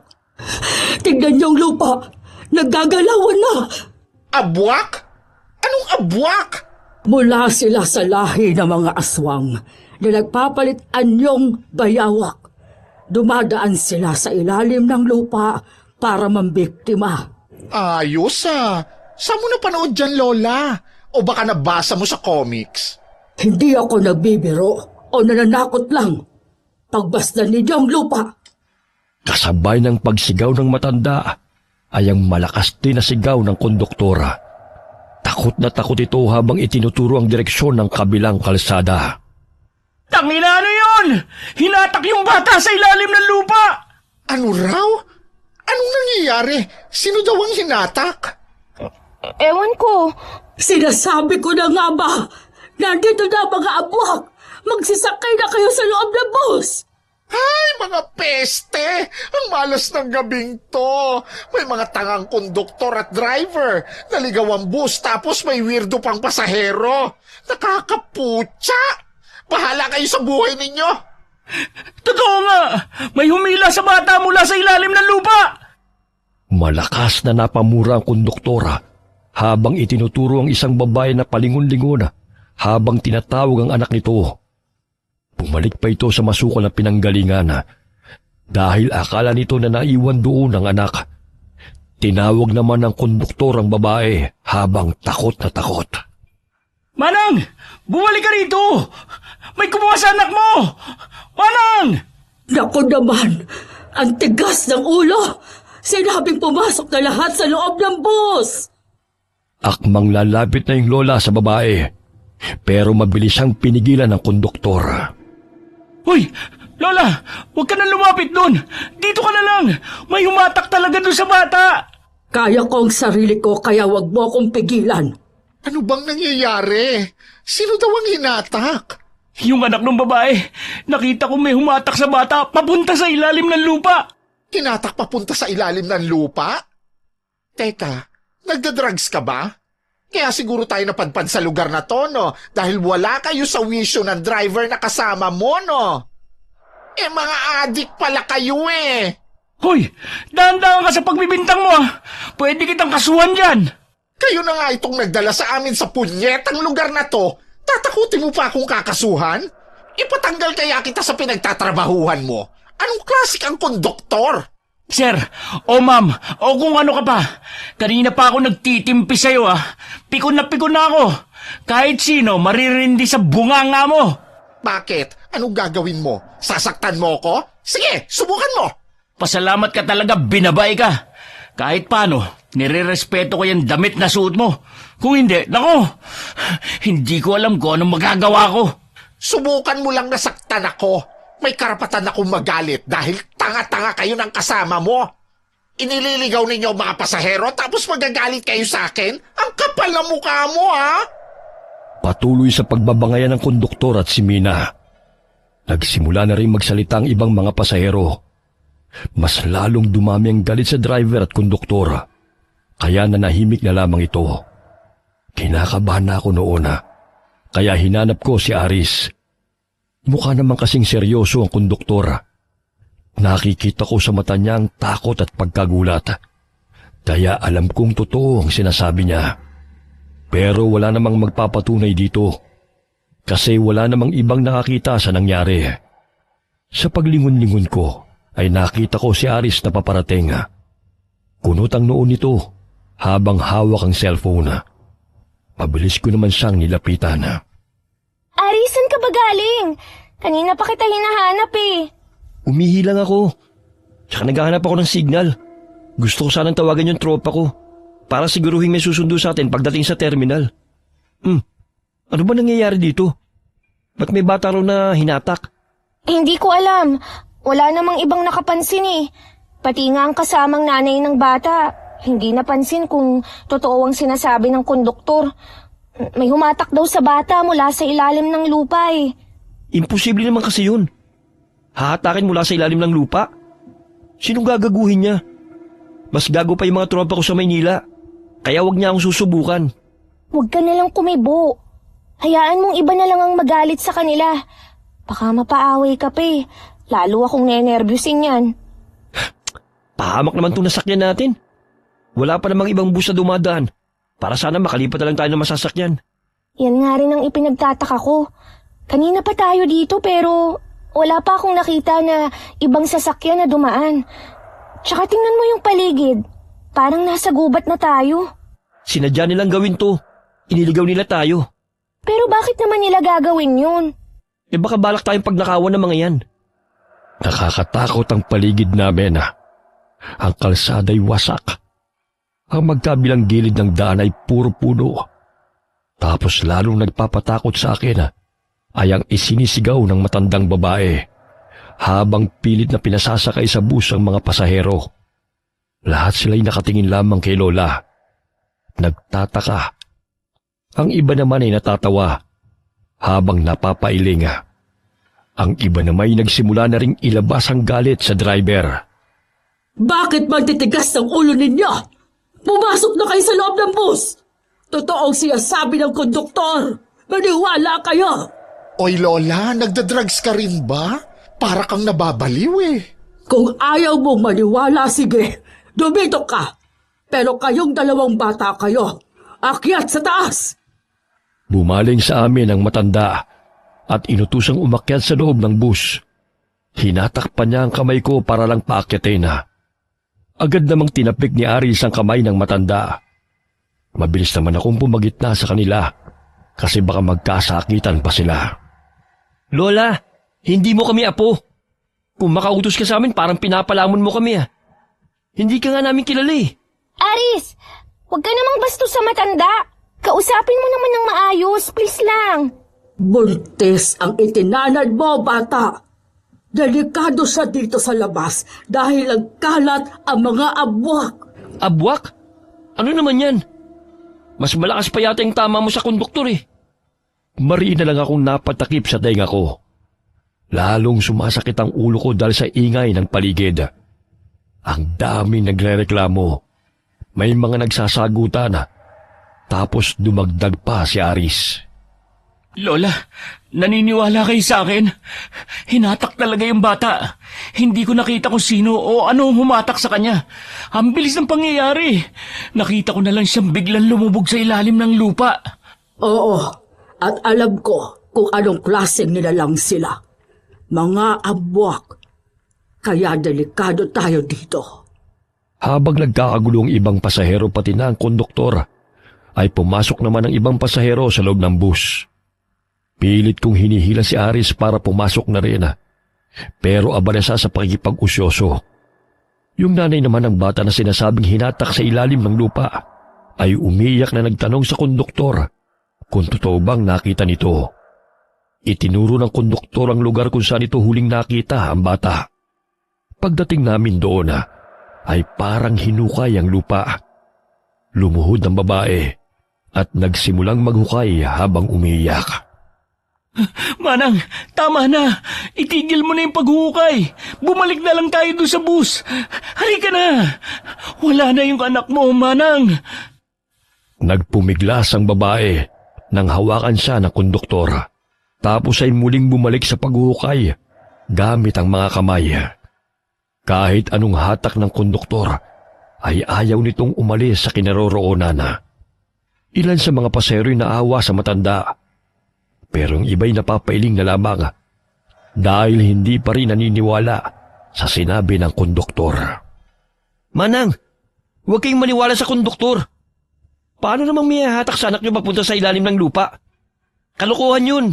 Tignan niyo ang lupa! Naggagalawan na! Abwak? Anong abwak? Mula sila sa lahi ng mga aswang na nagpapalit anyong bayawak. Dumadaan sila sa ilalim ng lupa para mambiktima. Ayos ah. Saan mo napanood dyan, Lola? O baka nabasa mo sa comics? Hindi ako nagbibiro o nananakot lang. Pagbasdan ninyo ang lupa. Kasabay ng pagsigaw ng matanda ay ang malakas din na sigaw ng konduktora. Takot na takot ito habang itinuturo ang direksyon ng kabilang kalsada. Tangina, ano yun? Hinatak yung bata sa ilalim ng lupa! Ano raw? Anong nangyayari? Sino daw ang hinatak? Ewan ko. Sinasabi ko na nga ba? Nandito na mga abwak. Magsisakay na kayo sa loob ng bus. Ay, mga peste! Ang malas ng gabing to! May mga tangang konduktor at driver. Naligaw ang bus tapos may weirdo pang pasahero. Nakakaputya! Bahala kayo sa buhay ninyo! Totoo nga! May humila sa bata mula sa ilalim ng lupa! Malakas na napamura ang konduktora habang itinuturo ang isang babae na palingon-lingon habang tinatawag ang anak nito. Bumalik pa ito sa masukal na pinanggalingan dahil akala nito na naiwan doon ang anak. Tinawag naman ng konduktor ang babae habang takot na takot. Manang! Bumalik ka rito! May kumuha sa anak mo! Manang! Naku naman, ang tigas ng ulo. Sinabing pumasok na lahat sa loob ng bus. Akmang lalapit na yung lola sa babae, pero mabilis siyang pinigilan ng konduktor. Hoy! Lola! Huwag ka na lumapit doon! Dito ka na lang! May humatak talaga doon sa bata! Kaya ko ang sarili ko kaya wag mo akong pigilan. Ano bang nangyayari? Sino daw ang hinatak? Yung anak ng babae, nakita ko may humatak sa bata papunta sa ilalim ng lupa. Hinatak papunta sa ilalim ng lupa? Teka, nagda-drugs ka ba? Kaya siguro tayo napadpad sa lugar na to, no? Dahil wala kayo sa wisyo ng driver na kasama mo, no? Mga adik pala kayo eh! Hoy! Dahan-dahan ka sa pagbibintang mo ah! Pwede kitang kasuhan dyan! Kayo na nga itong nagdala sa amin sa punyetang lugar na to. Tatakutin mo pa akong kakasuhan? Ipatanggal kaya kita sa pinagtatrabahuhan mo. Anong klasik ang konduktor? Sir, o ma'am, o kung ano ka pa. Kanina pa ako nagtitimpi sa'yo ah. Pikon na ako. Kahit sino maririndi sa bunganga mo. Bakit? Anong gagawin mo? Sasaktan mo ko? Sige, subukan mo! Pasalamat ka talaga, binabay ka. Kahit paano, nire-respeto ko yung damit na suot mo. Kung hindi, nako, hindi ko alam kung anong magagawa ko. Subukan mo lang nasaktan ako. May karapatan akong magalit dahil tanga-tanga kayo ng kasama mo. Inililigaw ninyo ang mga pasahero tapos magagalit kayo sa akin? Ang kapal na mukha mo, ha? Patuloy sa pagbabangayan ng konduktor at si Mina. Nagsimula na rin magsalita ang ibang mga pasahero. Mas lalong dumami ang galit sa driver at konduktor. Kaya nanahimik na lamang ito. Kinakabahan na ako noon kaya hinanap ko si Aris. Mukha naman kasing seryoso ang konduktor. Nakikita ko sa mata niya ang takot at pagkagulat. Kaya alam kong totoo ang sinasabi niya. Pero wala namang magpapatunay dito. Kasi wala namang ibang nakakita sa nangyari. Sa paglingon-lingon ko ay nakita ko si Aris na paparating. Kunot ang noon nito habang hawak ang cellphone. Pabilis ko naman siyang nilapitan. Aris, saan ka ba galing? Kanina pa kita hinahanap eh. Umihi lang ako. Tsaka naghahanap ako ng signal. Gusto ko sanang tawagan yung tropa ko para siguruhin may susundo sa atin pagdating sa terminal. Ano ba nangyayari dito? Ba't may bata raw na hinatak? Hindi ko alam. Wala namang ibang nakapansin eh. Pati nga ang kasamang nanay ng bata, hindi napansin kung totoo ang sinasabi ng konduktor. May humatak daw sa bata mula sa ilalim ng lupa eh. Imposible naman kasi yun. Hahatakin mula sa ilalim ng lupa? Sinong gagaguhin niya? Mas gago pa yung mga tropa ko sa Maynila. Kaya wag niya akong susubukan. Huwag ka nalang kumibo. Hayaan mong iba na lang ang magalit sa kanila. Baka mapaaway ka pa eh. Lalo akong nenervyusin yan. Pahamak naman itong nasakyan natin. Wala pa namang ibang bus na dumadaan. Para sana makalipat na lang tayo ng masasakyan. Yan nga rin ang ipinagtataka ko. Kanina pa tayo dito pero wala pa akong nakita na ibang sasakyan na dumaan. Tsaka tingnan mo yung paligid. Parang nasa gubat na tayo. Sinadya nilang gawin to. Iniligaw nila tayo. Pero bakit naman nila gagawin yun? Baka balak tayong pagnakawan ng mga yan. Nakakatakot ang paligid namin. Ang kalsada'y wasak. Ang magkabilang gilid ng daan ay puro puno. Tapos lalong nagpapatakot sa akin ay ang isinisigaw ng matandang babae habang pilit na pinasasakay sa bus ang mga pasahero. Lahat sila'y nakatingin lamang kay Lola. Nagtataka. Ang iba naman ay natatawa habang napapailing. Ang iba naman ay nagsimula na ring ilabas ang galit sa driver. Bakit magtitigas ng ulo ninyo? Pumasok na kayo sa loob ng bus. Totoong sinasabi ng konduktor. Maniwala kayo. Oy Lola, nagda-drugs ka rin ba? Para kang nababaliw eh. Kung ayaw mong maniwala, sige. Dumito ka. Pero kayong dalawang bata kayo. Akyat sa taas. Bumaling sa amin ang matanda at inutusang umakyat sa loob ng bus. Hinatakpan niya ang kamay ko para lang paakyatin. Agad namang tinapik ni Aris ang kamay ng matanda. Mabilis naman akong pumagitna sa kanila kasi baka magkasakitan pa sila. Lola, hindi mo kami apo. Kung makautos ka sa amin, parang pinapalamon mo kami Hindi ka nga namin kilala Aris, huwag ka namang bastos sa matanda. Kausapin mo naman ng maayos, please lang. Buntis ang itinanad mo, bata. Delikado siya dito sa labas dahil nagkalat ang mga abwak. Abwak? Ano naman yan? Mas malakas pa yata yung tama mo sa konduktor Mariin na lang akong napatakip sa tenga ko. Lalong sumasakit ang ulo ko dahil sa ingay ng paligid. Ang daming nagrereklamo. May mga nagsasagutan. Tapos dumagdag pa si Aris. Lola, naniniwala kayo sa akin? Hinatak talaga yung bata. Hindi ko nakita kung sino o ano humatak sa kanya. Ang bilis ng pangyayari. Nakita ko na lang siyang biglang lumubog sa ilalim ng lupa. Oo, at alam ko kung anong klaseng nilalang sila. Mga abwak. Kaya delikado tayo dito. Habang nagkakagulong ibang pasahero pati na ang konduktor, ay pumasok naman ang ibang pasahero sa loob ng bus. Pilit kong hinihila si Aris para pumasok na rin. Pero abala siya sa pakikipag-usyoso. Yung nanay naman ng bata na sinasabing hinatak sa ilalim ng lupa ay umiyak na nagtanong sa konduktor kung totoo bang nakita nito. Itinuro ng konduktor ang lugar kung saan ito huling nakita ang bata. Pagdating namin doon ay parang hinukay ang lupa. Lumuhod ang babae at nagsimulang maghukay habang umiyak. Manang, tama na. Itigil mo na yung paghuhukay. Bumalik na lang tayo doon sa bus. Halika na. Wala na yung anak mo, Manang. Nagpumiglas ang babae nang hawakan siya ng konduktor. Tapos ay muling bumalik sa paghuhukay gamit ang mga kamay. Kahit anong hatak ng konduktor ay ayaw nitong umalis sa kinaroroonan. Ilan sa mga pasero'y naawa sa matanda. Pero ang iba'y napapailing na lamang dahil hindi pa rin naniniwala sa sinabi ng konduktor. Manang, huwag kayong maniwala sa konduktor. Paano namang may hatak sa anak niyo papunta sa ilalim ng lupa? Kalokohan yun.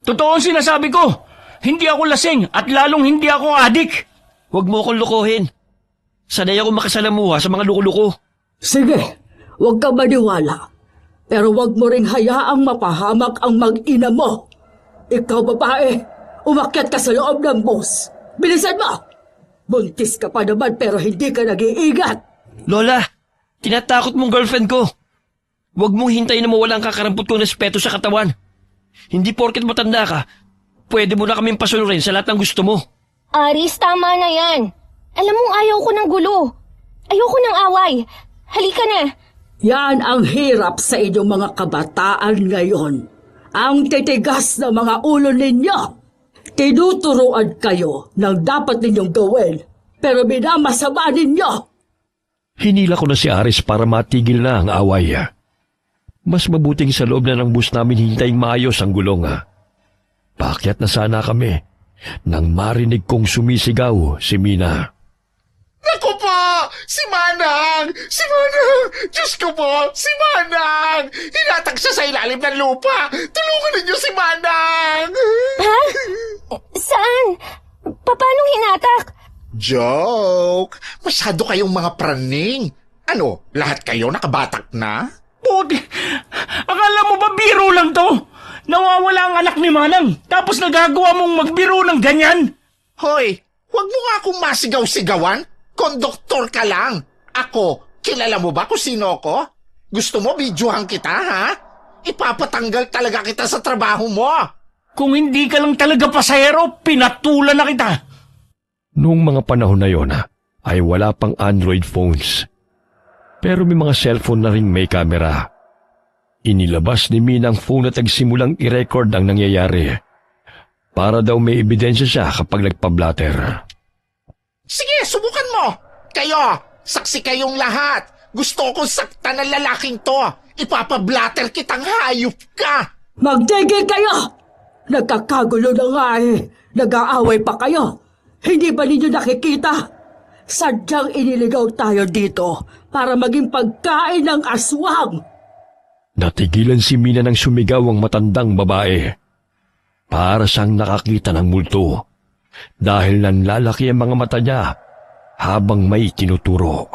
Totoo ang sinasabi ko. Hindi ako lasing at lalong hindi ako adik. Huwag mo akong lokohin. Sanay ako makasalamuha sa mga loko-loko. Sige, huwag ka maniwala. Pero huwag mo ring hayaang mapahamak ang mag-ina mo. Ikaw, babae, umakyat ka sa loob ng bus. Bilisan mo! Buntis ka pa naman pero hindi ka nag-iingat. Lola, tinatakot mong girlfriend ko. Huwag mong hintayin na mawala ang kakarampot kong respeto sa katawan. Hindi porket matanda ka, pwede mo na kaming pasunurin sa lahat ng gusto mo. Aris, tama na yan. Alam mong ayaw ko ng gulo. Ayoko ng away. Halika na. Yan ang hirap sa inyong mga kabataan ngayon. Ang titigas ng mga ulo ninyo. Tinuturuan kayo ng dapat ninyong gawin, pero minamasama ninyo. Hinila ko na si Aris para matigil na ang away. Mas mabuting sa loob na ng bus namin hintayin maayos ang gulong. Paakyat na sana kami nang marinig kong sumisigaw si Mina. Naku po! Si Manang! Si Manang! Diyos ko po! Si Manang! Hinatag siya sa ilalim ng lupa! Tulungan ninyo si Manang! Ha? Saan? Paano hinatak? Joke! Masyado kayong mga praning. Ano, lahat kayo nakabatak na? Puti, akala mo ba biro lang to? Nawawala ang anak ni Manang, tapos nagagawa mong magbiro ng ganyan? Hoy, huwag mo nga akong masigaw-sigawan. Konduktor ka lang. Ako, kilala mo ba kung sino ako? Gusto mo videohan kita, ha? Ipapatanggal talaga kita sa trabaho mo. Kung hindi ka lang talaga pasahero, pinatulan na kita. Noong mga panahon na yon ay wala pang Android phones. Pero may mga cellphone na rin may kamera. Inilabas ni Mina ang phone at nagsimulang i-record ang nangyayari. Para daw may ebidensya siya kapag nagpa-blatter. Sige, subukan mo. Kayo, saksi kayong lahat. Gusto kong saktan ng lalaking to. Ipapablatter kitang hayop ka. Magtigil kayo! Nagkakagulo na nga Nag-aaway pa kayo. Hindi ba ninyo nakikita? Sadyang iniligaw tayo dito para maging pagkain ng aswang. Natigilan si Mina nang sumigaw ang matandang babae. Para siyang nakakita ng multo dahil nanlalaki ang mga mata niya habang may tinuturo.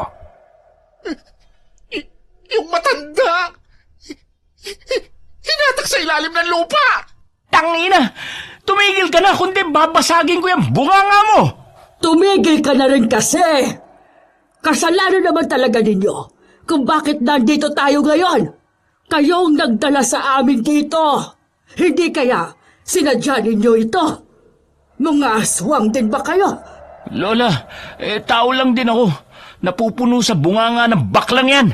Yung matanda! Hinatak sa ilalim ng lupa! Tangina! Tumigil ka na, kundi babasagin ko yung bunganga mo! Tumigil ka na rin kasi! Kasalanan naman talaga ninyo kung bakit nandito tayo ngayon. Kayong nagdala sa amin dito. Hindi kaya sinadya ninyo ito? Mga aswang din ba kayo? Lola, tao lang din ako. Napupuno sa bunganga ng baklang yan.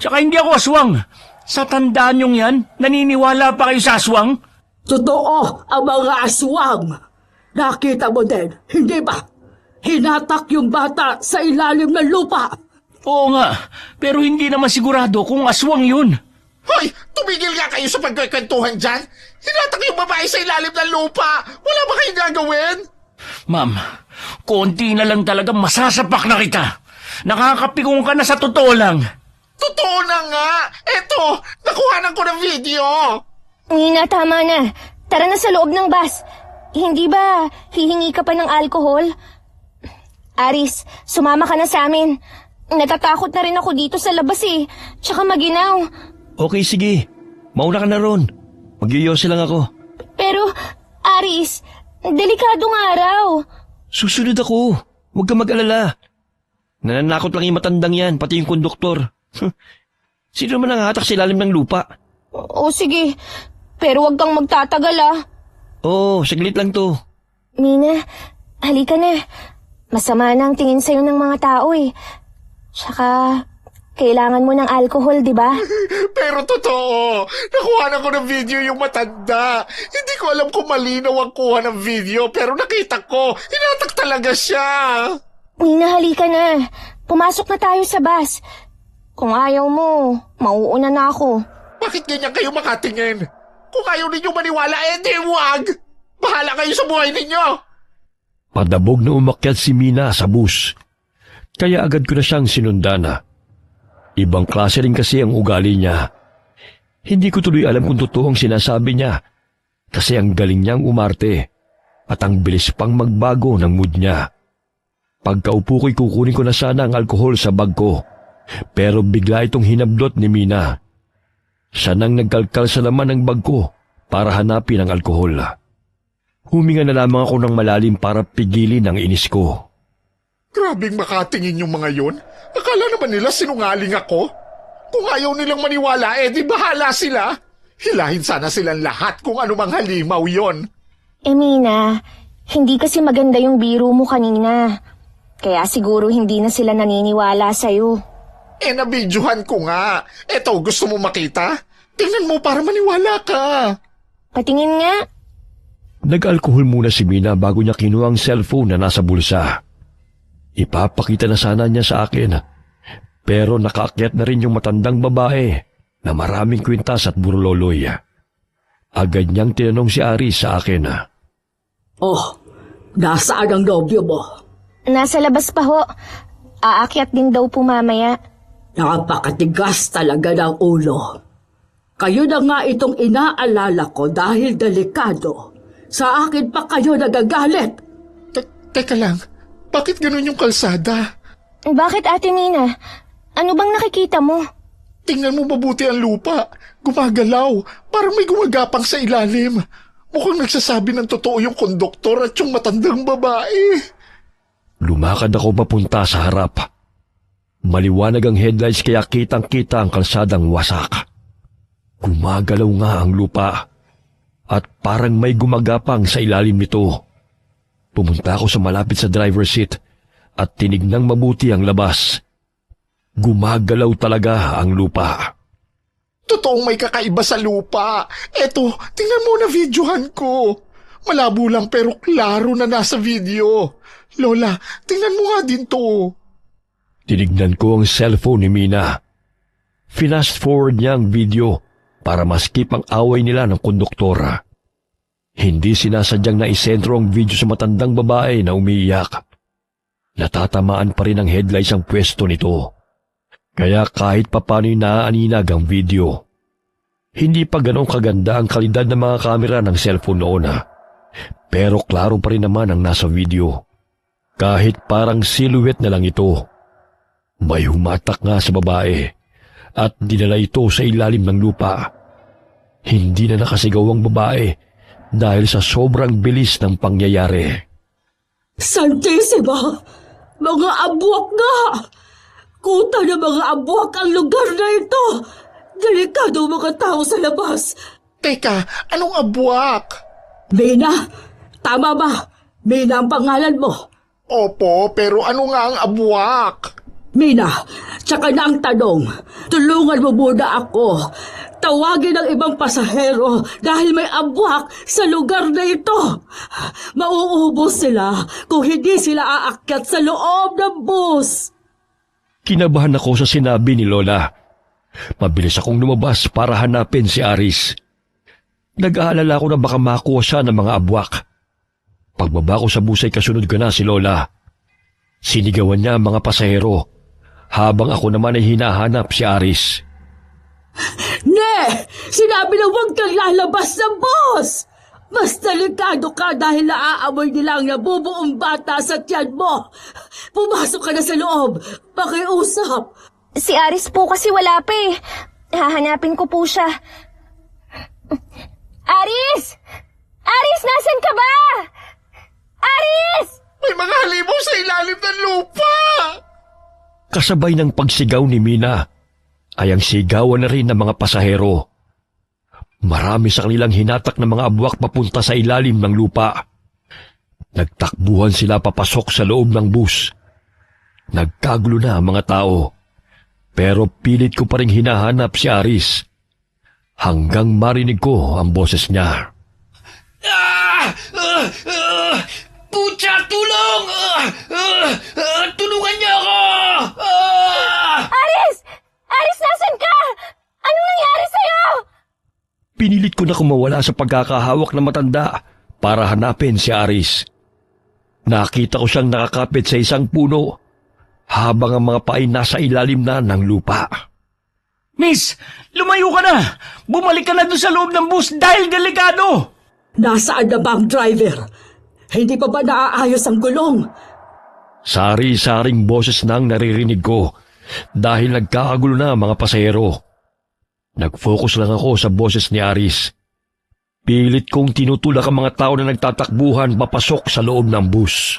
Tsaka hindi ako aswang. Sa tandaan niyong yan, naniniwala pa kayo sa aswang? Totoo ang mga aswang. Nakita mo din, hindi ba? Hinatak yung bata sa ilalim ng lupa. Oo nga, pero hindi naman sigurado kung aswang yun. Hoy! Tumigil nga kayo sa pagkwentuhan dyan! Hinatak yung babae sa ilalim ng lupa! Wala ba kayong gagawin? Ma'am, konti na lang talaga masasapak na kita. Nakakapikong ka na sa totoo lang. Totoo na nga! Eto! Nakuhanan ko ng video! Nina, tama na. Tara na sa loob ng bus. Hindi ba hihingi ka pa ng alkohol? Aris, sumama ka na sa amin. Natatakot na rin ako dito sa labas eh. Tsaka maginaw. Okay, sige. Mauna ka na ron. Magyuyose lang ako. Pero, Aris, delikadong araw. Susunod ako. Huwag ka mag-alala. Nananakot lang yung matandang yan, pati yung konduktor. Sino naman nangahatak sa ilalim ng lupa? O sige, pero wag kang magtatagal ah. Oo, saglit lang to. Mina, halika na. Masama na ang tingin sa'yo ng mga tao eh. Tsaka, kailangan mo ng alcohol, di ba? Pero totoo! Nakuhanan ko ng video yung matanda. Hindi ko alam kung malinaw ang kuha ng video, pero nakita ko. Hinatak talaga siya! Nina, halika na. Pumasok na tayo sa bus. Kung ayaw mo, mauuna na ako. Bakit ganyan kayo makatingin? Kung ayaw ninyo maniwala, di wag! Bahala kayo sa buhay ninyo! Padabog na umakyat si Mina sa bus. Kaya agad ko na siyang sinundana. Ibang klase rin kasi ang ugali niya. Hindi ko tuloy alam kung totoong sinasabi niya. Kasi ang galing niyang umarte. At ang bilis pang magbago ng mood niya. Pagkaupo ko'y kukunin ko na sana ang alkohol sa bag ko. Pero bigla itong hinablot ni Mina. Siya nang nagkalkal sa laman ng bag ko para hanapin ang alkohol. Huminga na lamang ako ng malalim para pigilin ang inis ko. Grabing makatingin yung mga yon. Akala naman nila sinungaling ako. Kung ayaw nilang maniwala, di bahala sila. Hilahin sana silang lahat kung anumang halimaw yon. Mina, hindi kasi maganda yung biro mo kanina. Kaya siguro hindi na sila naniniwala sa'yo. Nabidyohan ko nga. Eto, gusto mo makita? Tingnan mo para maniwala ka. Patingin nga. Nag-alkohol muna si Mina bago niya kinuha ang cellphone na nasa bulsa. Ipapakita na sana niya sa akin. Pero nakaakyat na rin yung matandang babae na maraming kwintas at burloloy. Agad niyang tinanong si Aris sa akin. Oh, nasaan ang nobyo mo? Nasa labas pa ho. Aakyat din daw po mamaya. Napakatigas talaga ng ulo. Kayo na nga itong inaalala ko dahil delikado. Sa akin pa kayo nagagalit. Teka lang, bakit ganun yung kalsada? Bakit, Ate Mina? Ano bang nakikita mo? Tingnan mo mabuti ang lupa. Gumagalaw. Parang may gumagapang sa ilalim. Mukhang nagsasabi ng totoo yung konduktor at yung matandang babae. Lumakad ako papunta sa harap. Maliwanag ang headlights kaya kitang-kita ang kalsadang wasak. Gumagalaw nga ang lupa at parang may gumagapang sa ilalim nito. Pumunta ako sa malapit sa driver's seat at tinignang mabuti ang labas. Gumagalaw talaga ang lupa. Totoong may kakaiba sa lupa. Eto, tingnan mo na videohan ko. Malabo lang pero klaro na nasa video. Lola, tingnan mo nga din to. Tinignan ko ang cellphone ni Mina. Fast forward niya ang video para maskip ang away nila ng konduktora. Hindi sinasadyang naisentro ang video sa matandang babae na umiiyak. Natatamaan pa rin ang headlights ang pwesto nito. Kaya kahit papano'y naaaninag ang video, Hindi pa ganong kaganda ang kalidad ng mga kamera ng cellphone noon pero klaro pa rin naman ang nasa video. Kahit parang silhouette na lang ito. May humatak nga sa babae at dinala ito sa ilalim ng lupa. Hindi na nakasigaw ang babae dahil sa sobrang bilis ng pangyayari. Santissima! Mga abwak nga! Kuta ng mga abwak ang lugar na ito! Delikado ang mga tao sa labas! Teka, anong abwak? Mina! Tama ba? Mina ang pangalan mo. Opo, pero ano nga ang abwak? Mina, tsaka na ang tanong. Tulungan mo muna ako. Tawagin ang ibang pasahero dahil may abwak sa lugar na ito. Mauubos sila kung hindi sila aakyat sa loob ng bus. Kinabahan ako sa sinabi ni Lola. Mabilis akong lumabas para hanapin si Aris. Nag-aalala ko na baka makuha siya ng mga abwak. Pagbaba ko sa bus ay kasunod ko na si Lola. Sinigawan niya ang mga pasahero habang ako naman ay hinahanap si Aris. Ne! Sinabi na huwag kang lalabas ng bus! Mas delikado ka dahil naaamoy nila ang nabubuong bata sa tiyan mo. Pumasok ka na sa loob. Pakiusap. Si Aris po kasi wala pa eh. Hahanapin ko po siya. Aris! Aris, nasan ka ba? Aris! May mga halimaw sa ilalim ng lupa! Kasabay ng pagsigaw ni Mina ay ang sigawan na rin ng mga pasahero. Marami sa kanilang hinatak ng mga abwak papunta sa ilalim ng lupa. Nagtakbuhan sila papasok sa loob ng bus. Nagkagulo na ang mga tao. Pero pilit ko pa rin hinahanap si Aris. Hanggang marinig ko ang boses niya. Pucha, tulong! Tulungan niyo ako! Aris! Aris, nasan ka? Anong nangyari sa'yo? Pinilit ko na kumawala sa pagkakahawak ng matanda para hanapin si Aris. Nakita ko siyang nakakapit sa isang puno habang ang mga paay nasa ilalim na ng lupa. Miss, lumayo ka na! Bumalik ka na doon sa loob ng bus dahil delikado! Nasaan na ba ang driver? Hindi pa ba naaayos ang gulong? Sari-saring boses nang naririnig ko dahil nagkakagulo na ang mga pasahero. Nag-focus lang ako sa boses ni Aris. Pilit kong tinutulak ang mga tao na nagtatakbuhan papasok sa loob ng bus.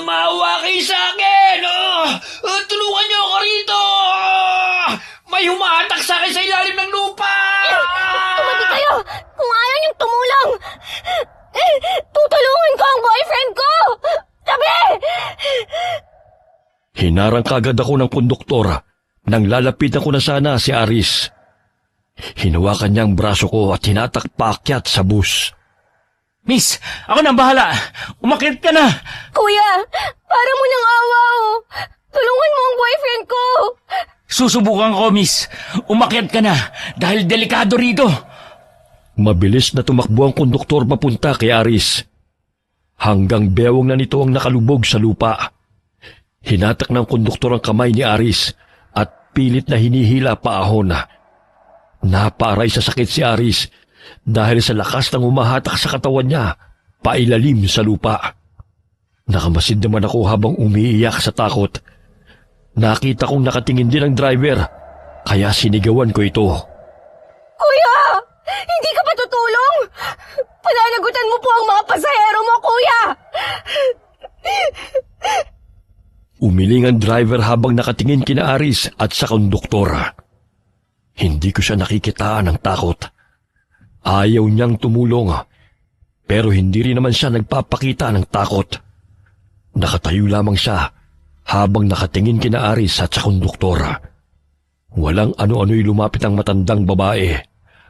Maawa kayo sa akin! Tulungan niyo ako rito! May humahatak sa akin sa ilalim ng lupa! Tumabi kayo! Kung ayaw niyong tumulong! Tutulungan ko ang boyfriend ko! Tabi! Hinarang kagad ako ng konduktor nang lalapitan ko na sana si Aris. Hinawakan niya ang braso ko at hinatak-pakyat sa bus. Miss, ako nang bahala. Umakyat ka na. Kuya, para mo nang awa oh. Tulungan mo ang boyfriend ko! Susubukan ko, miss. Umakyat ka na dahil delikado rito. Mabilis na tumakbo ang konduktor papunta kay Aris. Hanggang bewang na nito ang nakalubog sa lupa. Hinatak ng konduktor ang kamay ni Aris at pilit na hinihila paahon. Napaaray sa sakit si Aris dahil sa lakas ng humahatak sa katawan niya pailalim sa lupa. Nakamasid naman ako habang umiiyak sa takot. Nakita kong nakatingin din ang driver kaya sinigawan ko ito. Kuya! Hindi ka ba tutulong? Pananagutan mo po ang mga pasahero mo, kuya! Umiling ang driver habang nakatingin kina Aris at sa konduktor. Hindi ko siya nakikitaan ng takot. Ayaw niyang tumulong, pero hindi rin naman siya nagpapakita ng takot. Nakatayo lamang siya habang nakatingin kina Aris at sa konduktor. Walang ano-ano'y lumapit ang matandang babae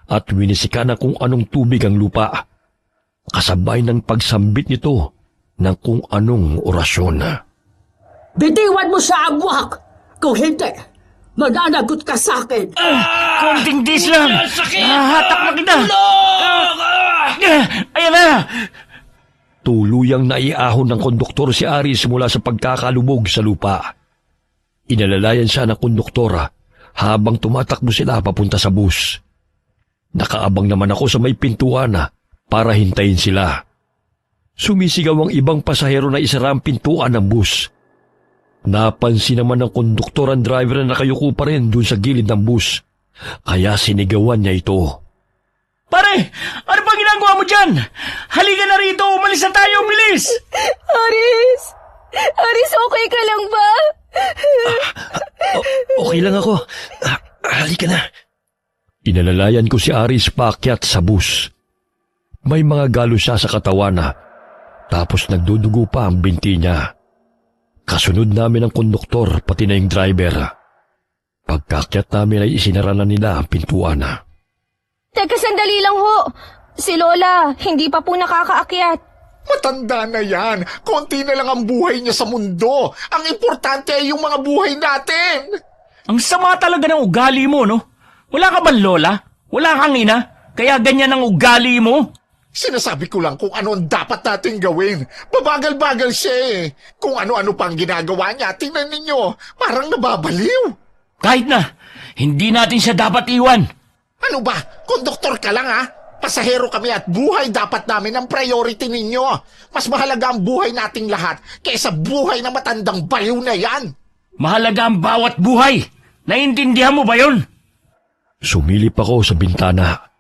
at winisikan na kung anong tubig ang lupa. Kasabay ng pagsambit nito ng kung anong orasyon. Bitiwan mo sa abwak! Kung hindi, mananagot ka sa akin! Konting dis lang. Nahatak na kita. Ayan na. Tuluyang naiahon ng konduktor si Aris mula sa pagkakalubog sa lupa. Inalalayan siya ng konduktor habang tumatakbo sila papunta sa bus. Nakaabang naman ako sa may pintuan para hintayin sila. Sumisigaw ang ibang pasahero na isara ang pintuan ng bus. Napansin naman ng konduktor ang driver na nakayuko pa rin dun sa gilid ng bus. Kaya sinigawan niya ito. Pare, ano ba ginagawa mo dyan? Halika na rito, umalis na tayo, bilis! Aris! Aris, okay ka lang ba? Okay lang ako. Halika na. Inalalayan ko si Aris paakyat sa bus. May mga galo siya sa katawan tapos nagdudugo pa ang binti niya. Kasunod namin ang konduktor pati na yung driver. Pagkakyat namin ay isinara na nila ang pintuan. Teka, sandali lang ho. Si Lola, hindi pa po nakakaakyat. Matanda na yan. Konti na lang ang buhay niya sa mundo. Ang importante ay yung mga buhay natin. Ang sama talaga ng ugali mo, no? Wala ka bang lola? Wala kang ina? Kaya ganyan ang ugali mo? Sinasabi ko lang kung ano ang dapat natin gawin. Babagal-bagal siya eh. Kung ano-ano pang ginagawa niya, tingnan ninyo. Parang nababaliw. Kahit na, hindi natin siya dapat iwan. Ano ba? Konduktor ka lang ha? Pasahero kami at buhay dapat namin ang priority ninyo. Mas mahalaga ang buhay nating lahat kaysa buhay na matandang baliw na yan. Mahalaga ang bawat buhay. Naiintindihan mo ba yun? Sumilip ako sa bintana.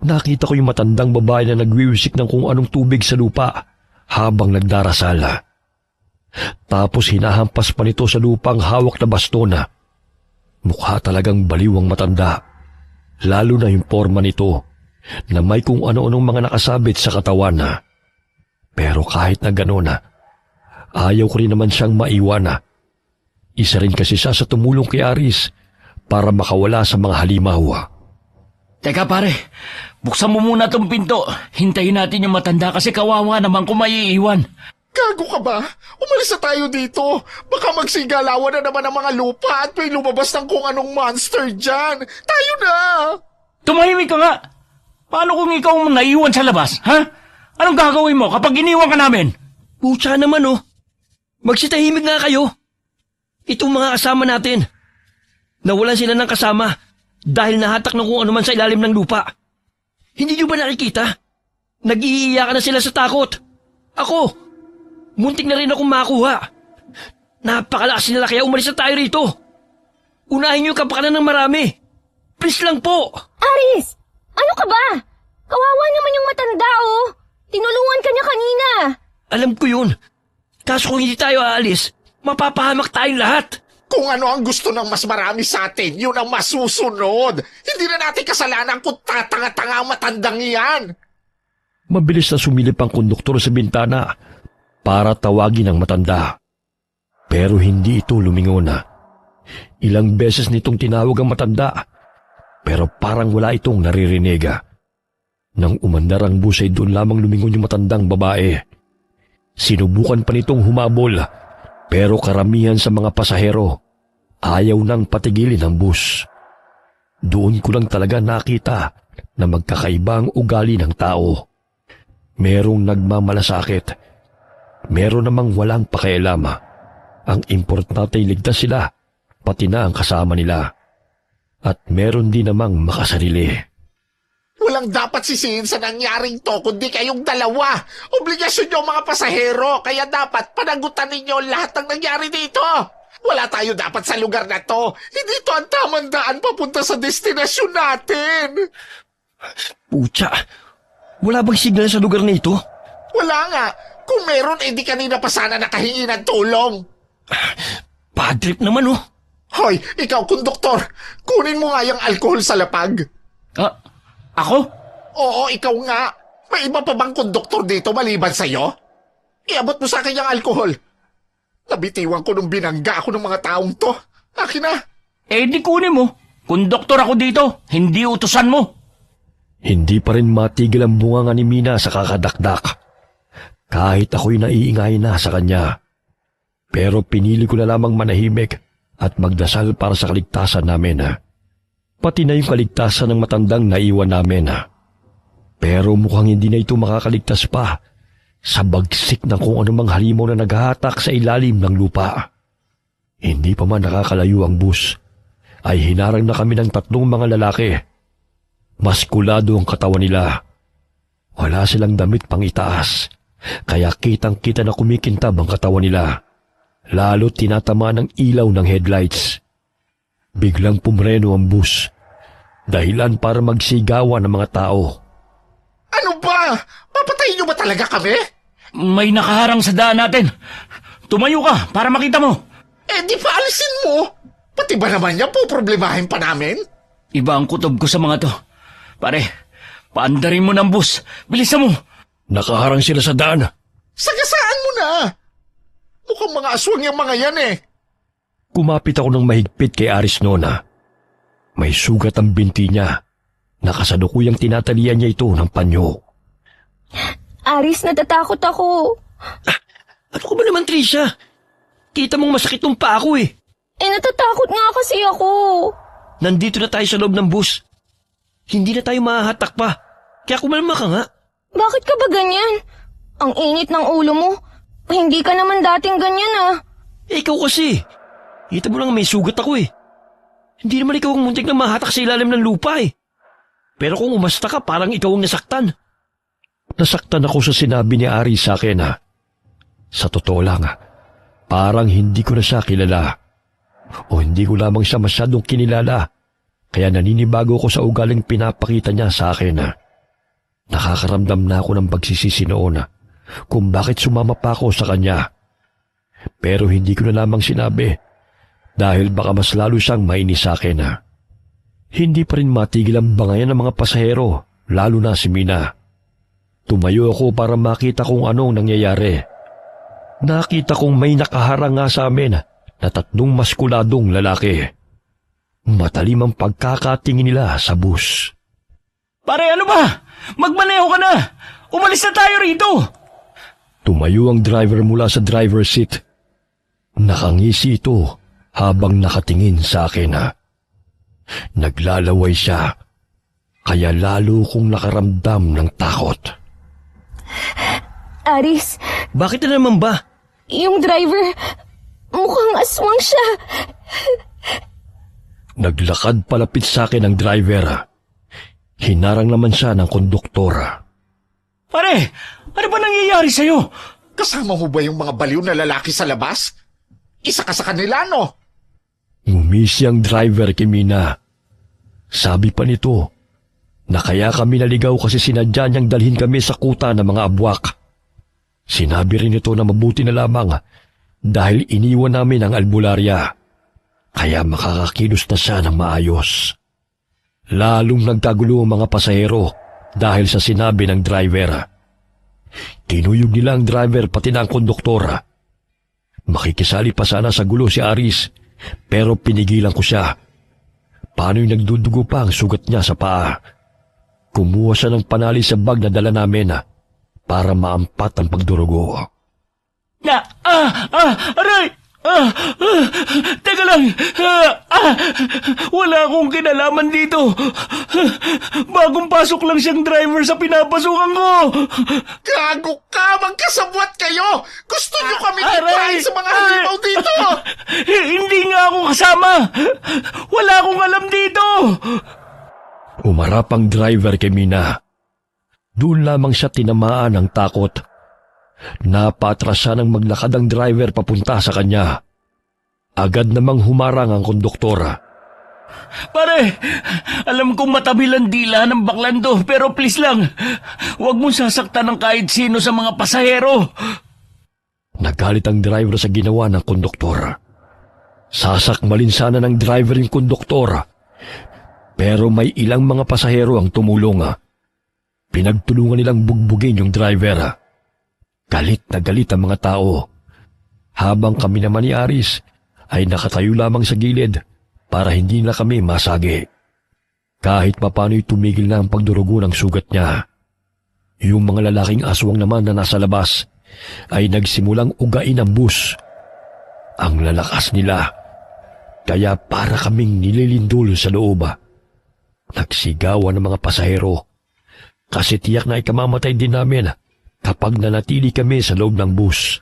Nakita ko yung matandang babae na nagwiwisik ng kung anong tubig sa lupa habang nagdarasal. Tapos hinahampas pa nito sa lupang hawak na baston. Mukha talagang baliw ang matanda. Lalo na yung forma nito na may kung ano-anong mga nakasabit sa katawan. Pero kahit na gano'n, ayaw ko rin naman siyang maiwan. Isa rin kasi siya sa tumulong kay Aris para makawala sa mga halimaw. Teka pare, buksan mo muna tong pinto. Hintayin natin yung matanda kasi kawawa naman kung maiiwan. Gago ka ba? Umalis na tayo dito. Baka magsigalawan na naman ang mga lupa at may lumabas ng kung anong monster dyan. Tayo na! Tumahimik ka nga. Paano kung ikaw ang naiwan sa labas, ha? Anong gagawin mo kapag iniwan ka namin? Pucha naman Magsitahimik nga kayo. Itong mga kasama natin. Nawalan sila ng kasama dahil nahatak ng kung ano man sa ilalim ng lupa. Hindi nyo ba nakikita? Nag-iiyakan na sila sa takot. Ako, muntik na rin akong makuha. Napakalakas nila kaya umalis na tayo rito. Unahin nyo yung kapakanan ng marami. Please lang po. Aris! Ano ka ba? Kawawa naman yung matanda, oh. Tinulungan ka niya kanina. Alam ko yun. Kaso kung hindi tayo aalis, mapapahamak tayong lahat. Kung ano ang gusto ng mas marami sa atin, yun ang masusunod. Hindi na natin kasalanan kung tatanga-tanga ang matandang iyan. Mabilis na sumilip ang konduktor sa bintana para tawagin ang matanda. Pero hindi ito lumingon. Ilang beses nitong tinawag ang matanda, pero parang wala itong naririnig. Nang umandar ang bus ay doon lamang lumingon yung matandang babae. Sinubukan pa nitong humabol, pero karamihan sa mga pasahero ayaw nang patigilin ang bus. Doon ko lang talaga nakita na magkakaiba ang ugali ng tao. Merong nagmamalasakit, meron namang walang pakialam. Ang importante ay ligtas sila, pati na ang kasama nila. At meron din namang makasarili. Walang dapat sisihin sa nangyaring to kundi kayong dalawa. Obligasyon nyo mga pasahero, kaya dapat panagutan ninyo lahat ng nangyari dito. Wala tayo dapat sa lugar na to. Hindi to ang tamang daan papunta sa destinasyon natin. Pucha, wala bang signal sa lugar na ito? Wala nga. Kung meron, di kanina pa sana nakahingi ng tulong. Bad trip naman Hoy, ikaw konduktor, kunin mo nga yung alkohol sa lapag. Ako? Oo, ikaw nga. May iba pa bang konduktor dito maliban sa'yo? Iabot mo sa akin yung alkohol. Nabitiwan ko nung binangga ako ng mga taong to. Akin na. Di kunin mo. Konduktor ako dito, hindi utusan mo. Hindi pa rin matigil ang bunganga ni Mina sa kakadakdak. Kahit ako'y naiingay na sa kanya. Pero pinili ko na lamang manahimik at magdasal para sa kaligtasan namin. Pati na yung kaligtasan ng matandang naiwan namin. Pero mukhang hindi na ito makakaligtas pa sa bagsik ng kung anumang halimaw na naghahatak sa ilalim ng lupa. Hindi pa man nakakalayo ang bus ay hinarang na kami ng 3 mga lalaki. Maskulado ang katawan nila. Wala silang damit pang itaas, kaya kitang-kita na kumikintab ang katawan nila. Lalo tinatama ng ilaw ng headlights. Biglang pumreno ang bus, dahilan para magsigawan ng mga tao. Ano ba? Papatayin niyo ba talaga kami? May nakaharang sa daan natin. Tumayo ka para makita mo. Eh di pa alisin mo. Pati ba naman niya po problemahin pa namin? Iba ang kutob ko sa mga to. Pare, paandarin mo ng bus. Bilisan mo. Nakaharang sila sa daan. Sagasaan mo na. Mukhang mga aswang yung mga yan eh. Kumapit ako ng mahigpit kay Aris Nona. May sugat ang binti niya. Nakasalukuyang tinatalian niya ito ng panyo. Aris, natatakot ako. Ano ko ba naman, Tricia? Kita mong masakit ng paa ko eh. Natatakot nga kasi ako. Nandito na tayo sa loob ng bus. Hindi na tayo mahahatak pa. Kaya kumalma ka nga. Bakit ka ba ganyan? Ang init ng ulo mo. Hindi ka naman dating ganyan ah. Ikaw kasi. Kita mo lang may sugat ako eh. Hindi naman ikaw ang muntik na mahatak sa ilalim ng lupa eh. Pero kung umasta ka, parang ikaw ang nasaktan. Nasaktan ako sa sinabi ni Ari sa akin ha. Sa totoo lang, parang hindi ko na siya kilala. O hindi ko lamang siya masyadong kinilala. Kaya naninibago ko sa ugaling pinapakita niya sa akin. Nakakaramdam na ako ng pagsisisi noon kung bakit sumama pa ako sa kanya. Pero hindi ko na lamang sinabi dahil baka mas lalo siyang mainis sa akin. Hindi pa rin matigil ang bangayan ng mga pasahero, lalo na si Mina. Tumayo ako para makita kung anong nangyayari. Nakita kong may nakaharang nga sa amin na 3 maskuladong lalaki. Matalim ang pagkakatingin nila sa bus. Pare, ano ba? Magmaneho ka na! Umalis na tayo rito! Tumayo ang driver mula sa driver's seat. Nakangisi ito habang nakatingin sa akin. Naglalaway siya, kaya lalo kong nakaramdam ng takot. Aris, Bakit na naman ba? yung driver, mukhang aswang siya. Naglakad palapit sa akin ang driver. Hinarang naman siya ng konduktor. Pare, ano ba nangyayari sa'yo? Kasama mo ba yung mga baliw na lalaki sa labas? Isa ka sa kanila, no? Ngumisi ang driver kay Mina. Sabi pa nito na kaya kami naligaw kasi sinadya niyang dalhin kami sa kuta ng mga abwak. Sinabi rin ito na mabuti na lamang dahil iniwan namin ang albularya. Kaya makakakilos na siya ng maayos. Lalong nagkagulo ang mga pasahero dahil sa sinabi ng driver. Tinuyog nila ang driver pati na ang konduktor. Makikisali pa sana sa gulo si Aris pero pinigilan ko siya. Paano yung nagdudugo pa ang sugat niya sa paa? Kumuha siya ng panali sa bag na dala namin para maampat ang pagdurugo. Aray! Teka lang! Wala akong kinalaman dito! Bagong pasok lang siyang driver sa pinapasukan ko! Gago ka! Magkasabwat kayo! Gusto niyo kami litrahin sa mga halimaw dito! Hindi nga ako kasama! Wala akong alam dito! Umarap ang driver kay Mina. Doon lamang siya tinamaan ng takot. Napatras siya nang maglakad ang driver papunta sa kanya. Agad namang humarang ang konduktor. Pare, alam kong matabil ang dila ng baklan to, pero please lang, huwag mong sasaktan ng kahit sino sa mga pasahero. Nagalit ang driver sa ginawa ng konduktor. Sasakmalin sana ng driver yung konduktor. Pero may ilang mga pasahero ang tumulong. Pinagtulungan nilang bugbugin yung driver. Galit na galit ang mga tao. Habang kami naman ni Aris ay nakatayo lamang sa gilid para hindi na kami masagi. Kahit papano'y tumigil na ang pagdurugo ng sugat niya. Yung mga lalaking aswang naman na nasa labas ay nagsimulang ugain ang bus. Ang lalakas nila, kaya para kaming nililindol sa loob. Nagsigawan ng mga pasahero kasi tiyak na ikamamatay din namin kapag nanatili kami sa loob ng bus.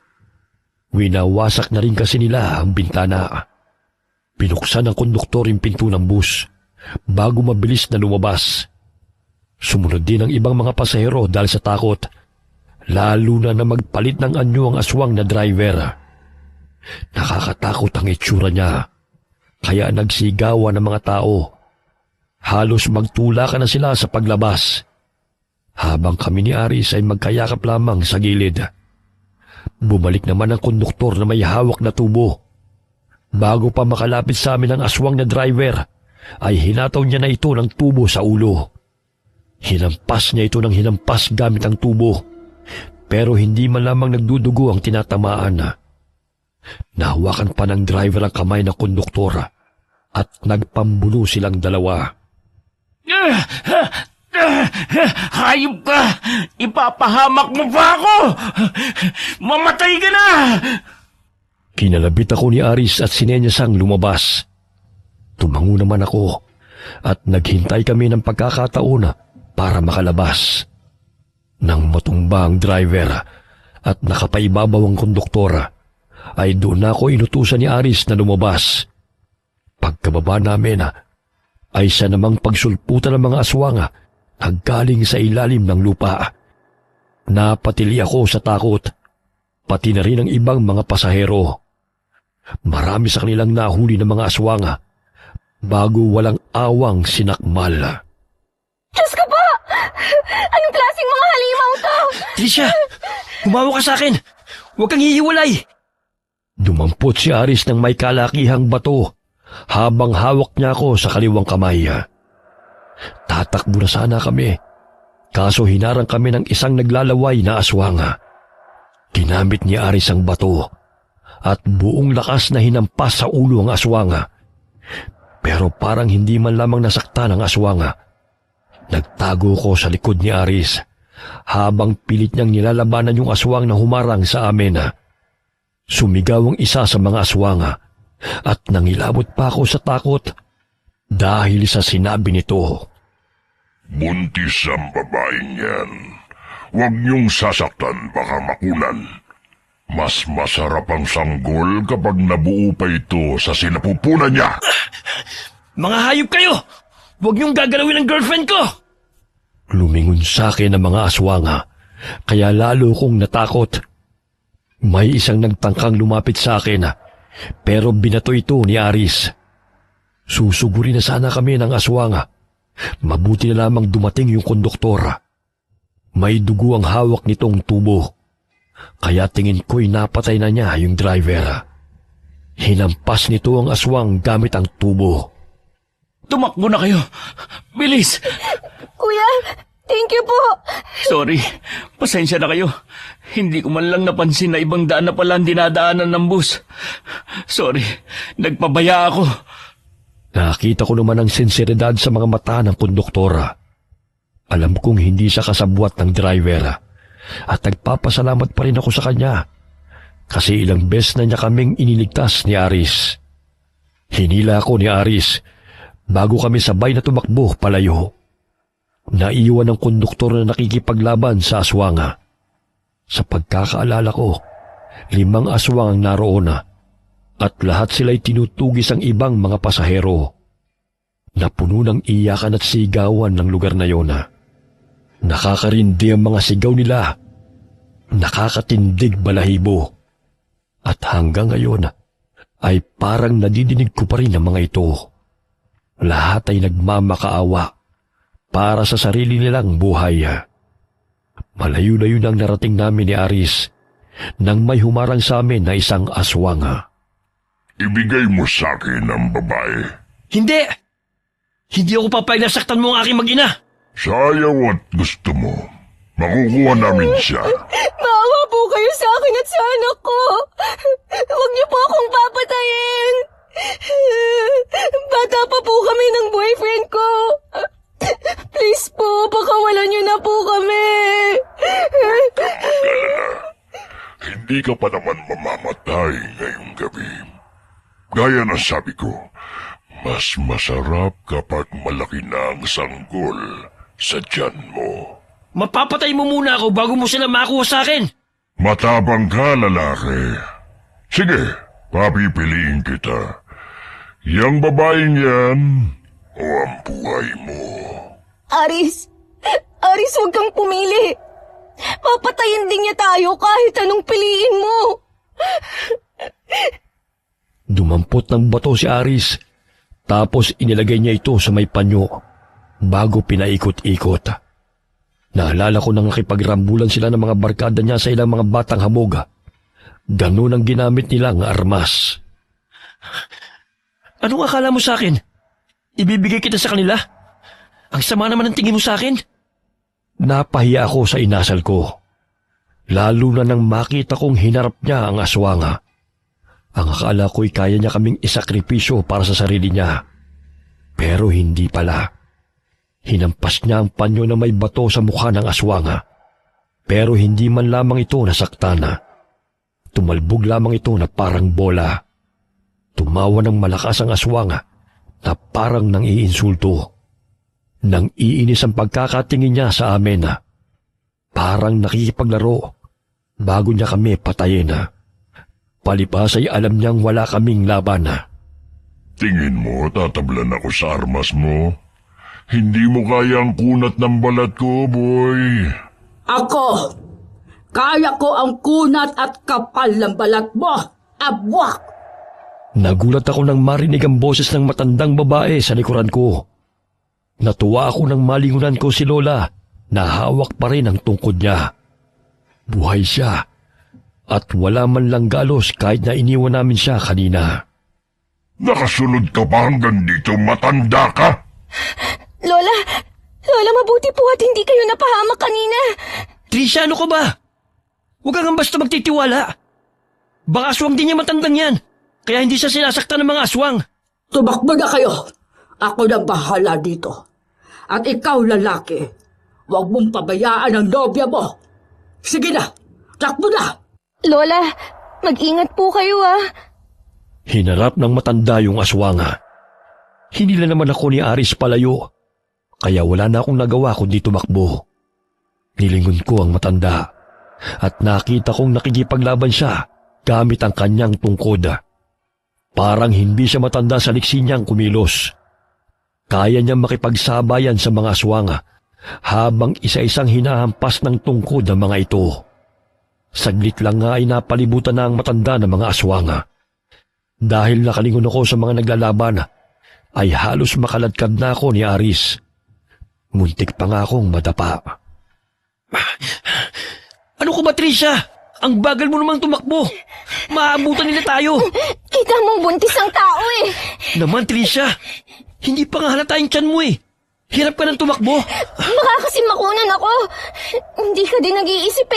Winawasak na rin kasi nila ang bintana. Pinuksan ng konduktor yung pinto ng bus bago mabilis na lumabas. Sumunod din ang ibang mga pasahero dahil sa takot, lalo na magpalit ng anyo ang aswang na driver. Nakakatakot ang itsura niya, kaya nagsigawan ng mga tao. Halos magtulakan na sila sa paglabas, habang kami ni Aris ay magkayakap lamang sa gilid. Bumalik naman ang konduktor na may hawak na tubo. Bago pa makalapit sa amin ang aswang na driver, ay hinataw niya na ito ng tubo sa ulo. Hinampas niya ito ng hinampas gamit ang tubo, pero hindi man lamang nagdudugo ang tinatamaan. Nahawakan pa ng driver ang kamay ng konduktor at nagpambuno silang dalawa. Hayop ka! Ipapahamak mo pa ako! Mamatay ka na! Kinalabit ako ni Aris at sinenyasang lumabas. Tumango naman ako at naghintay kami ng pagkakataon para makalabas. Nang matumba ang driver at nakapaibabaw ang konduktor, ay doon ako inutusan ni Aris na lumabas. Pagkababa namin, ay siya namang pagsulputan ng mga aswang na galing sa ilalim ng lupa. Napatili ako sa takot, pati na rin ang ibang mga pasahero. Marami sa kanilang nahuli ng mga aswang bago walang awang sinakmal. Diyos ko po! Anong klaseng mga halimaw to? Tricia, humawa ka sa akin. Huwag kang hihiwalay. Dumampot si Aris ng may kalakihang bato habang hawak niya ako sa kaliwang kamay. Tatakbo na sana kami, kaso hinarang kami ng isang naglalaway na aswang. Ginamit ni Aris ang bato at buong lakas na hinampas sa ulo ang aswang. Pero parang hindi man lamang nasaktan ang aswang. Nagtago ko sa likod ni Aris habang pilit niyang nilalabanan yung aswang na humarang sa amin. Sumigaw ang isa sa mga aswang at nangilabot pa ako sa takot dahil sa sinabi nito. Buntis ang babaeng yan. Huwag niyong sasaktan, baka makunan. Mas masarap ang sanggol kapag nabuo pa ito sa sinapupunan niya. Mga hayop kayo! Huwag niyong gagalawin ang girlfriend ko! Lumingon sa akin ang mga aswang, kaya lalo kong natakot. May isang nagtangkang lumapit sa akin, pero binato ito ni Aris. Susugurin na sana kami ng aswang. Mabuti na lamang dumating yung konduktor. May dugo ang hawak nitong tubo, kaya tingin ko'y napatay na niya yung driver. Hinampas nito ang aswang gamit ang tubo. Tumakbo na kayo! Bilis! Kuya, thank you po. Sorry, pasensya na kayo. Hindi ko man lang napansin na ibang daan na pala ang dinadaanan ng bus. Sorry, nagpabaya ako. Nakita ko naman ang sinseridad sa mga mata ng konduktora. Alam kong hindi siya kasabwat ng driver at nagpapasalamat pa rin ako sa kanya kasi ilang beses na niya kaming iniligtas ni Aris. Hinila ako ni Aris bago kami sabay na tumakbo palayo. Naiwan ang konduktor na nakikipaglaban sa aswang. Sa pagkakaalala ko, 5 aswang ang naroon at lahat sila'y tinutugis ang ibang mga pasahero. Napuno ng iyakan at sigawan ng lugar na yon. Nakakarindi ang mga sigaw nila. Nakakatindig balahibo. At hanggang ngayon ay parang nadidinig ko pa rin ang mga ito. Lahat ay nagmamakaawa para sa sarili nilang buhay. Malayo-layo nang narating namin ni Aris nang may humarang sa amin na isang aswang. Ibigay mo sa akin ang babae. Hindi! Hindi ako papayag na saktan mo ang aking mag-ina! Sayaw at gusto mo. Makukuha namin siya. Maawa po kayo sa akin at sa anak ko. Huwag niyo po akong papatayin. Bata pa po kami ng boyfriend ko. Please po, pakawalan niyo na po kami. Mag-alala. Hindi ka pa naman mamamatay ngayong gabi. Gaya ng sabi ko, mas masarap kapag malaki na ang sanggol sa tiyan mo. Mapapatay mo muna ako bago mo sila makuha sa akin! Matapang ka, lalaki. Sige, papipiliin kita. Yang babaeng yan o ang buhay mo? Aris! Aris, huwag kang pumili! Papatayin din niya tayo kahit anong piliin mo! Dumampot ng bato si Aris, tapos inilagay niya ito sa may panyo bago pinaikot-ikot. Naalala ko nang nakipagrambulan sila ng mga barkada niya sa ilang mga batang hamog. Ganun ang ginamit nilang armas. Anong akala mo sa akin? Ibibigay kita sa kanila? Ang sama naman ng tingin mo sa akin? Napahiya ako sa inasal ko. Lalo na nang makita kong hinarap niya ang aswang. Ang akala ko'y kaya niya kaming isakripisyo para sa sarili niya. Pero hindi pala. Hinampas niya ang panyo na may bato sa mukha ng aswang. Pero hindi man lamang ito nasaktan. Tumalbog lamang ito na parang bola. Tumawa ng malakas ang aswang na parang nang iinsulto. Nang iinis ang pagkakatingin niya sa amin. Parang nakikipaglaro bago niya kami patayin. Palipas ay alam niyang wala kaming laban. Tingin mo tatablan ako sa armas mo? Hindi mo kaya ang kunat ng balat ko, boy. Ako! Kaya ko ang kunat at kapal ng balat mo! Abwak! Nagulat ako nang marinig ang boses ng matandang babae sa likuran ko. Natuwa ako nang malingunan ko si Lola na hawak pa rin ang tungkod niya. Buhay siya at wala man lang galos kahit na iniwan namin siya kanina. Nakasunod ka ba hanggang dito, matanda ka? Lola! Lola, mabuti po at hindi kayo napahamak kanina. Trisha, ano ka ba? Huwag kang basta magtitiwala. Baka aswang din niya matandang yan. Kaya hindi siya sinasaktan ng mga aswang. Tumakbo na kayo! Ako na bahala dito. At ikaw, lalaki, huwag mong pabayaan ang nobya mo. Sige na, takbo na! Lola, mag-ingat po kayo Hinarap ng matanda yung aswang. Hinila naman ako ni Aris palayo. Kaya wala na akong nagawa kundi tumakbo. Nilingon ko ang matanda at nakita kong nakikipaglaban siya gamit ang kanyang tungkod. Parang hindi siya matanda sa liksi niyang kumilos. Kaya niyang makipagsabayan sa mga aswang habang isa-isang hinahampas ng tungkod ang mga ito. Saglit lang nga ay napalibutan na ang matanda ng mga aswang. Dahil nakalingon ako sa mga naglalaban, ay halos makaladkad na ako ni Aris. Muntik pa nga akong madapa. Ano ko ba, Tricia? Ang bagal mo namang tumakbo. Maabutan nila tayo. Kita mong buntis ang tao Naman, Tricia. Hindi pa nga halata yung tiyan mo Hirap ka ng tumakbo. Baka kasi makunan ako. Hindi ka din nag-iisip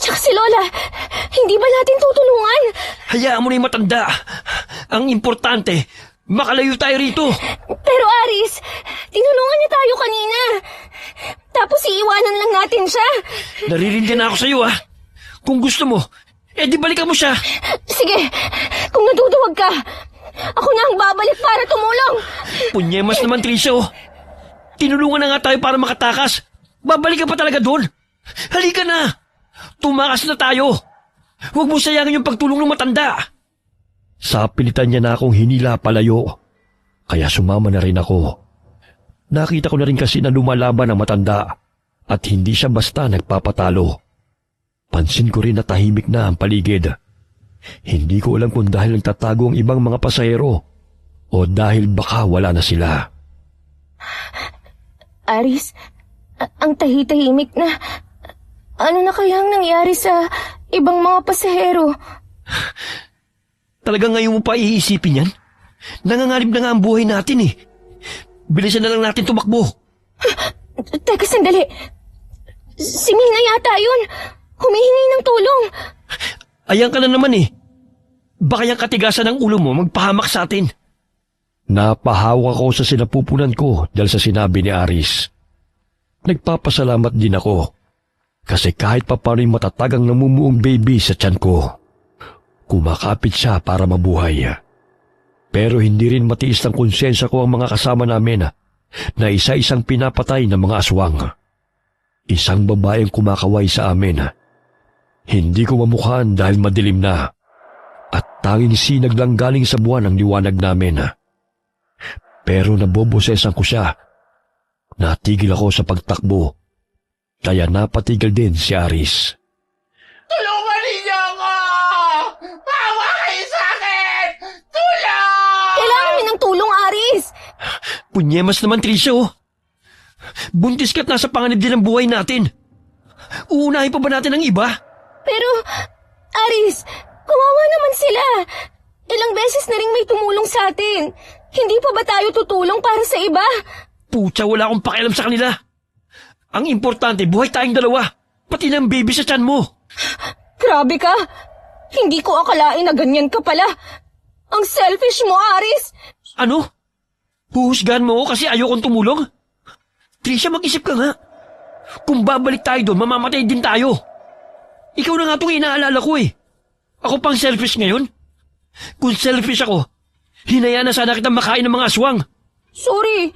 Tsaka si Lola, hindi ba natin tutulungan? Hayaan mo na yung matanda. Ang importante, makalayo tayo rito. Pero Aris, tinulungan niya tayo kanina. Tapos iiwanan lang natin siya. Naririndihan na ako sa'yo Kung gusto mo, di balikan mo siya. Sige, kung naduduwag ka, ako na ang babalik para tumulong. Punyemas naman, Tricia Tinulungan na nga tayo para makatakas. Babalik ka pa talaga doon. Halika na. Tumakas na tayo. Huwag mo sayangin yung pagtulong ng matanda. Sa pilitan niya na akong hinila palayo. Kaya sumama na rin ako. Nakita ko na rin kasi na lumalaban ang matanda at hindi siya basta nagpapatalo. Pansin ko rin na tahimik na ang paligid. Hindi ko alam kung dahil nagtatago ang ibang mga pasahero o dahil baka wala na sila. Aris, ang tahitahimik na. Ano na kayang nangyari sa ibang mga pasahero? Talagang ngayon mo pa iisipin yan? Nangangalib na nga ang buhay natin Bilisan na lang natin tumakbo. Teka, sandali. Si Mina yata yun. Humihingi ng tulong. Ayan ka na naman Baka yung katigasan ng ulo mo magpahamak sa atin. Napahawak ako sa sinapupunan ko dahil sa sinabi ni Aris. Nagpapasalamat din ako kasi kahit pa paano'y matatag ang namumuong baby sa tiyan ko. Kumakapit siya para mabuhay. Pero hindi rin matiis ng konsensya ko ang mga kasama namin na isa-isang pinapatay ng mga aswang. Isang babaeng kumakaway sa amin. Hindi ko mamukhaan dahil madilim na. at tanging sinag lang galing sa buwan ang liwanag namin. Pero nabobosesan ko siya. Natigil ako sa pagtakbo, kaya napatigil din si Aris. Tulungan ninyo ako! Maawa kayo sa akin! Tulong! Kailangan mo ng tulong, Aris! Punyemas naman, Tricia, oh. Buntis ka't nasa panganib din ang buhay natin. Uunahin pa ba natin ang iba? Pero, Aris, kawawa naman sila. Ilang beses na rin may tumulong sa atin. Hindi pa ba tayo tutulong para sa iba? Pucha, wala akong pakialam sa kanila. Ang importante, buhay tayong dalawa. Pati ng baby sa tiyan mo. Grabe ka. Hindi ko akalain na ganyan ka pala. Ang selfish mo, Aris. Ano? Huhusgahan mo ako kasi ayokong tumulong? Tricia, mag-isip ka nga. Kung babalik tayo doon, mamamatay din tayo. Ikaw na nga itong inaalala ko eh. Ako pang selfish ngayon? Kung selfish ako, hinayaan na sana kitang makain ng mga aswang. Sorry.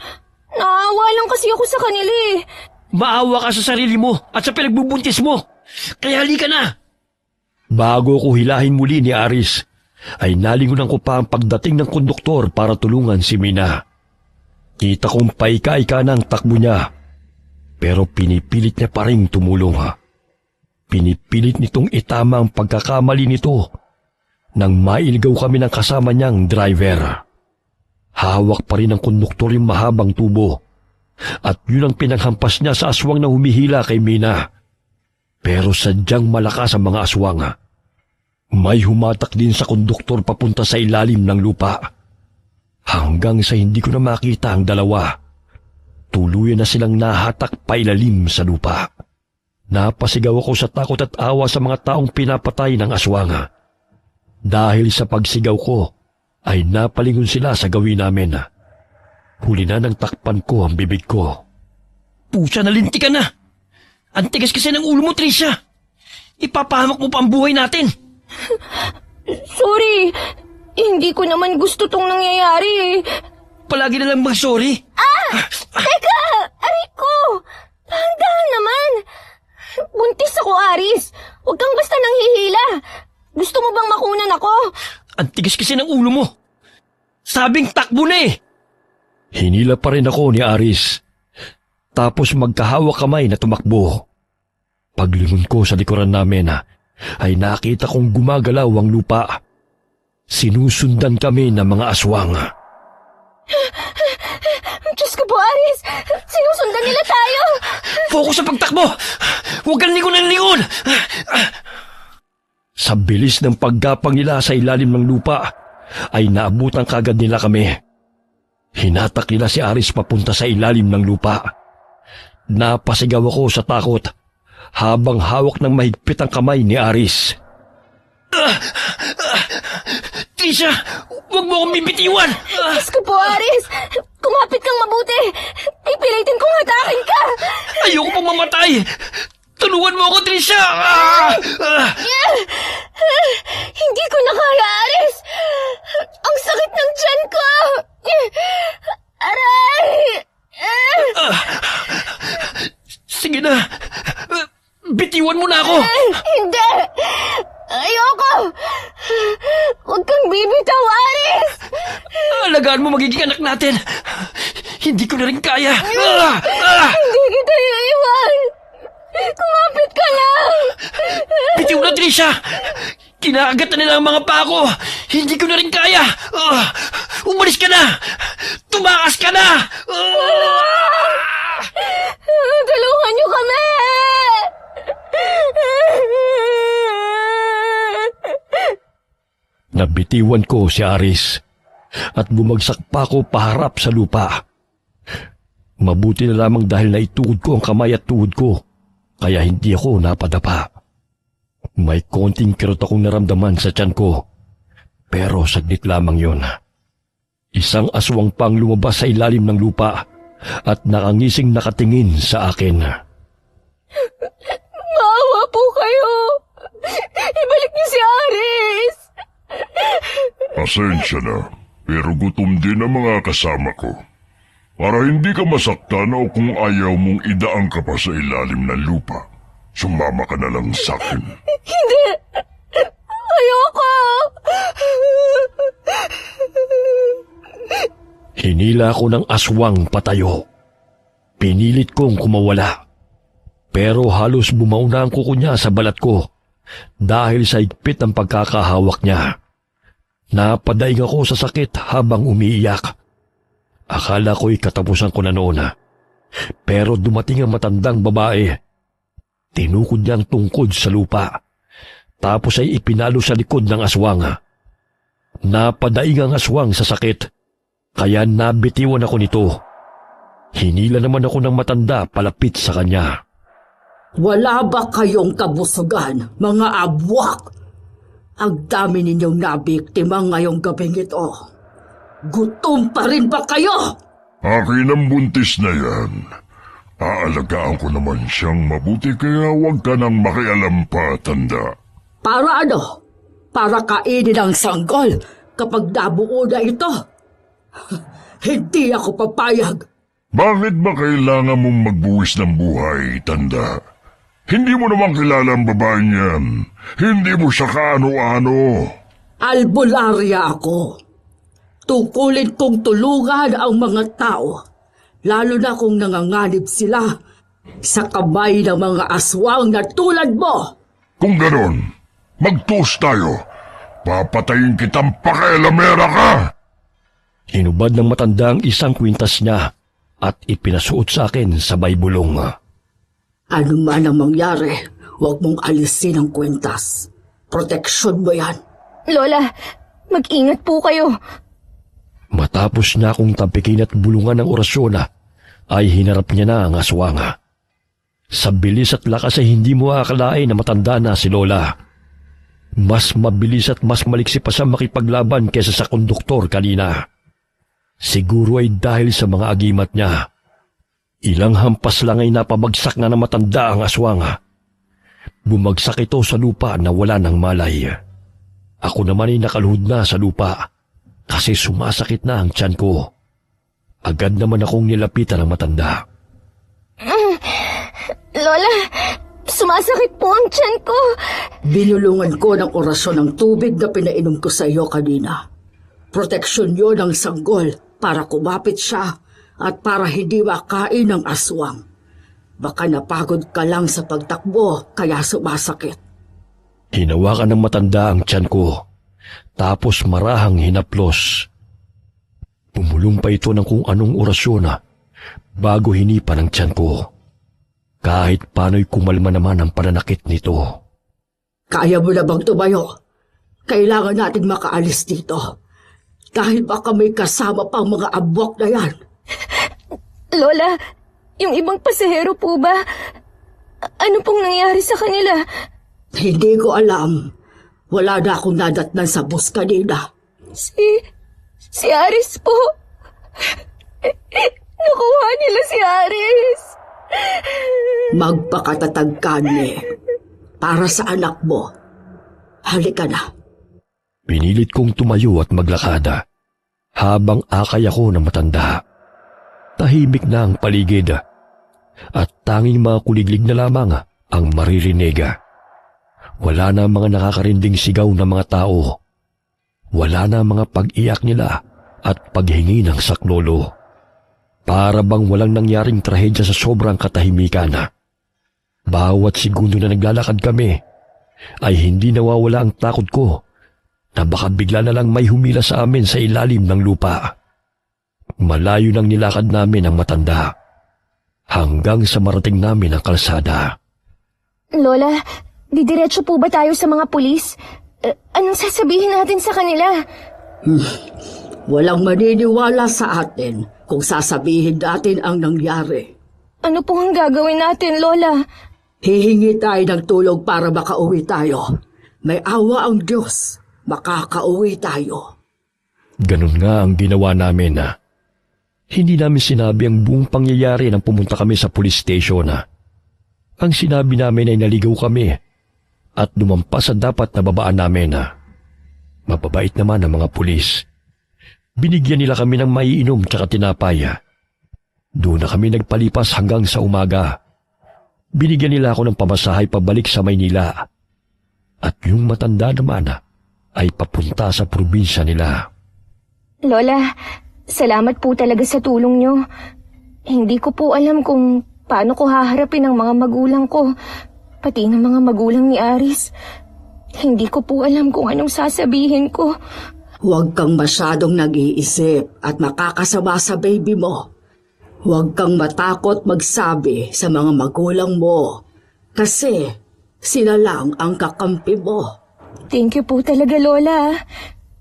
Naawa lang kasi ako sa kanila eh. Maawa ka sa sarili mo at sa pinagbubuntis mo. Kaya halika na. Bago ko hilahin muli ni Aris, ay nalingunan ko pa ang pagdating ng konduktor para tulungan si Mina. Kita kong paika-ika na ang takbo niya, pero pinipilit niya pa rin tumulong. Pinipilit nitong itama ang pagkakamali nito nang mailigaw kami ng kasama niyang driver. Hawak pa rin ng konduktor yung mahabang tubo at yun ang pinaghampas niya sa aswang na humihila kay Mina. Pero sadyang malakas ang mga aswang. May humatak din sa konduktor papunta sa ilalim ng lupa. Hanggang sa hindi ko na makita ang dalawa. Tuluyan na silang nahatak pailalim sa lupa. Napasigaw ako sa takot at awa sa mga taong pinapatay ng aswang. Dahil sa pagsigaw ko, ay napalingon sila sa gawin namin. Huli na nang takpan ko ang bibig ko. Pusa, nalinti ka na! Ang tigas kasi ng ulo mo, Tricia! Ipapahamak mo pa ang buhay natin! Sorry. Hindi ko naman gusto tong nangyayari eh. Palagi na lang mag-sorry. Teka! Aray ko! Dahan-dahan naman! Buntis ako, Aris. Huwag kang basta nanghihila. Gusto mo bang makunan ako? Ang tigas kasi ng ulo mo. Sabing takbo na eh. Hinila pa rin ako ni Aris. Tapos magkahawak kamay na tumakbo. Paglingon ko sa likuran namin ay nakita kong gumagalaw ang lupa. Sinusundan kami ng mga aswang. Diyos ko po, Aris! Sinusundan nila tayo! Focus sa pagtakbo! Huwag kang lingon ng lingon! Sa bilis ng paggapang nila sa ilalim ng lupa, ay naabutan kagad nila kami. Hinatak nila si Aris papunta sa ilalim ng lupa. Napasigaw ako sa takot habang hawak ng mahigpit ang kamay ni Aris. Tricia, huwag mo akong bibitiwan! Diyos ko po, Aris! Kumapit kang mabuti! Pipilitin kong hatakin ka! Ayoko pang mamatay! Tulungan mo ako, Tricia! Hindi ko na kaya, Aris! Ang sakit ng tiyan ko! Aray! Sige na! Bitiwan mo na ako! Hindi! Ayoko! Huwag kang bibitaw, Aris! Alagaan mo magiging anak natin! Hindi ko na rin kaya! Hindi kita iiwan! Kumapit ka lang! Bitiw na, Tricia! Kinakagat na nila ang mga pako! Hindi ko na rin kaya! Umalis ka na! Tumakas ka na! Tulungan niyo kami! Nabitiwan ko si Aris at bumagsak pa ako paharap sa lupa. Mabuti na lamang dahil naituod ko ang kamay at tuhod ko, kaya hindi ako napadapa. May konting kirot akong naramdaman sa tiyan ko, pero saglit lamang yon. Isang aswang pang lumabas sa ilalim ng lupa at nakangising nakatingin sa akin. Maawa po kayo! Ibalik niyo si Aris! Pasensya na, pero gutom din ang mga kasama ko. Para hindi ka masaktan o kung ayaw mong idaan ka pa sa ilalim ng lupa, sumama ka na lang sa akin. Hindi! Ayoko! Hinila ko ng aswang patayo. Pinilit kong kumawala. Pero halos bumauna ang kuko niya sa balat ko dahil sa higpit ng pagkakahawak niya. Napadaing ako sa sakit habang umiiyak. Akala ko'y katapusan ko na noon. Pero dumating ang matandang babae. Tinukod niya ang tungkod sa lupa. Tapos ay ipinalo sa likod ng aswang. Napadaing ang aswang sa sakit. Kaya nabitiwan ako nito. Hinila naman ako ng matanda palapit sa kanya. Wala ba kayong kabusugan, mga abwak? Ang dami ninyong nabiktima ngayong gabing ito. Gutom pa rin ba kayo? Akin ang buntis na yan. Aalagaan ko naman siyang mabuti kaya huwag ka nang makialam pa, tanda. Para ano? Para kainin ang sanggol kapag nabuo na ito? Hindi ako papayag. Bakit ba kailangan mong magbuwis ng buhay, tanda? Hindi mo naman kilala ang babaeng yan. Hindi mo siya kaano-ano. Albularya ako. Tungkulin kong tulungan ang mga tao, lalo na kung nanganganib sila sa kamay ng mga aswang na tulad mo. Kung ganon, magtus tayo. Papatayin kitang pakialamera ka. Hinubad ng matanda ang isang kwintas niya at ipinasuot sa akin sabay bulong. Ano man ang mangyari, huwag mong alisin ang kwintas. Proteksyon mo yan. Lola, mag-ingat po kayo. Matapos na akong tampikin at bulungan ng orasyon, ay hinarap niya na ang aswang. Sa bilis at lakas ay hindi mo akalain na matanda na si Lola. Mas mabilis at mas maliksi pa siya makipaglaban kaysa sa konduktor kanina. Siguro ay dahil sa mga agimat niya. Ilang hampas lang ay napabagsak na ng matanda ang aswang. Bumagsak ito sa lupa na wala ng malay. Ako naman ay nakaluhod na sa lupa kasi sumasakit na ang tiyan ko. Agad naman akong nilapitan ng matanda. Lola, sumasakit po ang tiyan ko. Binulungan ko ng orasyon ng tubig na pinainom ko sa iyo kanina. Proteksyon yun ng sanggol para kumapit siya at para hindi makain ng aswang. Baka napagod ka lang sa pagtakbo kaya sumasakit. Hinawakan ng matanda ang tiyan ko, tapos marahang hinaplos. Pumulong pa ito ng kung anong orasyon bago hinipan ang tiyan ko. Kahit paano'y kumalma naman ang pananakit nito. Kaya mo na bang tumayo? Kailangan natin makaalis dito. Dahil baka may kasama pang mga abwak na yan. Lola, yung ibang pasahero po ba? Ano pong nangyari sa kanila? Hindi ko alam. Wala na akong nadatnan sa bus kanina. Si Aris po. Nakuha nila si Aris. Magpakatatag ka, Nye. Para sa anak mo. Halika na. Pinilit kong tumayo at maglakad habang akay ako ng matanda. Tahimik na ang paligid at tanging mga kuliglig na lamang ang maririnig. Wala na mga nakakarinding sigaw ng mga tao. Wala na mga pag-iyak nila at paghingi ng saklolo. Para bang walang nangyaring trahedya sa sobrang katahimikan. Bawat segundo na naglalakad kami ay hindi nawawala ang takot ko na baka bigla na lang may humila sa amin sa ilalim ng lupa. Malayo nang nilakad namin ang matanda hanggang sa marating namin ang kalsada. Lola, didiretso po ba tayo sa mga pulis? Anong sasabihin natin sa kanila? Walang maniniwala sa atin kung sasabihin natin ang nangyari. Ano po ang gagawin natin, Lola? Hihingi tayo ng tulong para makauwi tayo. May awa ang Diyos. Makakauwi tayo. Ganun nga ang ginawa namin. Hindi namin sinabi ang buong pangyayari nang pumunta kami sa police station. Ang sinabi namin ay naligaw kami at lumampas sa dapat na babaan namin. Mababait naman ang mga pulis. Binigyan nila kami ng maiinom tsaka tinapay. Doon na kami nagpalipas hanggang sa umaga. Binigyan nila ako ng pamasahay pabalik sa Maynila. At yung matanda naman ay papunta sa probinsya nila. Lola, Salamat po talaga sa tulong nyo. Hindi ko po alam kung paano ko haharapin ang mga magulang ko, pati ng mga magulang ni Aris. Hindi ko po alam kung anong sasabihin ko. Huwag kang masyadong nag-iisip at makakasama sa baby mo. Huwag kang matakot magsabi sa mga magulang mo kasi sila lang ang kakampi mo. Thank you po talaga, Lola.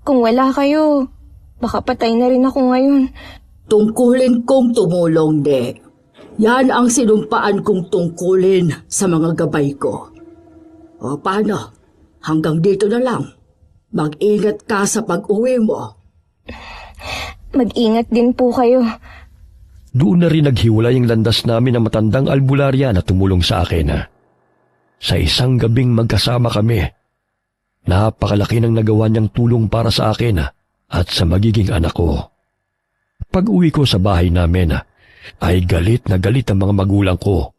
Kung wala kayo, baka patay na rin ako ngayon. Tungkulin kong tumulong, De. Yan ang sinumpaan kong tungkulin sa mga gabay ko. O paano? Hanggang dito na lang. Mag-ingat ka sa pag-uwi mo. Mag-ingat din po kayo. Doon na rin naghiwalay ang landas namin ng matandang albularya na tumulong sa akin. Sa isang gabing magkasama kami, napakalaki ng nagawa niyang tulong para sa akin at sa magiging anak ko. Pag-uwi ko sa bahay namin, ay galit na galit ang mga magulang ko.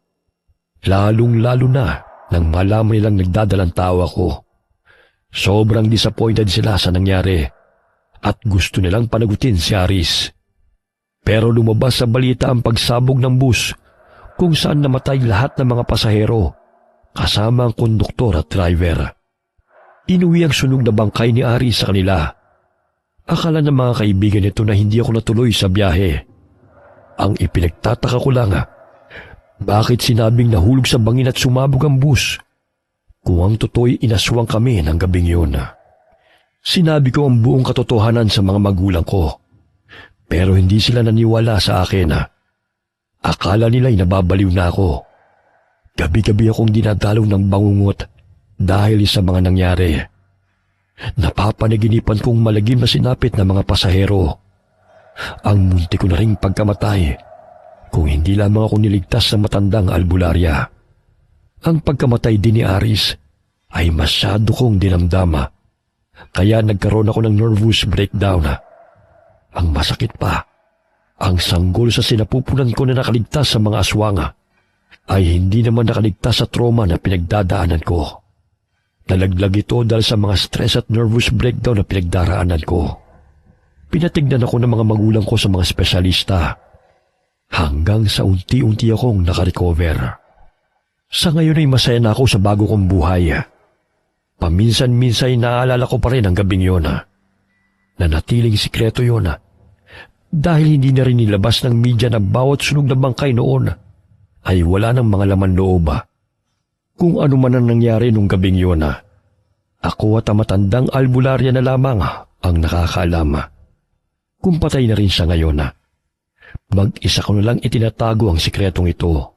Lalong-lalo na nang malaman nilang nagdadalang tawa ko. Sobrang disappointed sila sa nangyari at gusto nilang panagutin si Aris. Pero lumabas sa balita ang pagsabog ng bus kung saan namatay lahat ng mga pasahero kasama ang konduktor at driver. Inuwi ang sunog na bangkay ni Aris sa kanila. Akala ng mga kaibigan nito na hindi ako natuloy sa biyahe. Ang ipinagtataka ko lang, bakit sinabing nahulog sa bangin at sumabog ang bus? Kung ang totoo'y inaswang kami ng gabing yun. Sinabi ko ang buong katotohanan sa mga magulang ko. Pero hindi sila naniwala sa akin. Akala nila'y nababaliw na ako. Gabi-gabi akong dinadalaw ng bangungot dahil sa mga nangyari. Napapanaginipan kong malagim na sinapit ng mga pasahero. Ang munti ko na ring pagkamatay kung hindi lamang ako niligtas sa matandang albularya. Ang pagkamatay din ni Aris ay masyado kong dinamdama. Kaya nagkaroon ako ng nervous breakdown. Ang masakit pa, ang sanggol sa sinapupunan ko na nakaligtas sa mga aswang ay hindi naman nakaligtas sa trauma na pinagdadaanan ko. Nalaglag ito dahil sa mga stress at nervous breakdown na pinagdaraanan ko. Pinatignan ako ng mga magulang ko sa mga espesyalista hanggang sa unti-unti akong nakarecover. Sa ngayon ay masaya na ako sa bago kong buhay. Paminsan-minsan naaalala ko pa rin ang gabing yun. Nanatiling sikreto yun dahil hindi na rin nilabas ng media na bawat sunog na bangkay noon ay wala ng mga laman loob. Kung ano man ang nangyari nung gabing yun, ako at ang matandang albularya na lamang ang nakakaalam. Kung patay na rin siya ngayon, mag-isa ko na lang itinatago ang sikretong ito.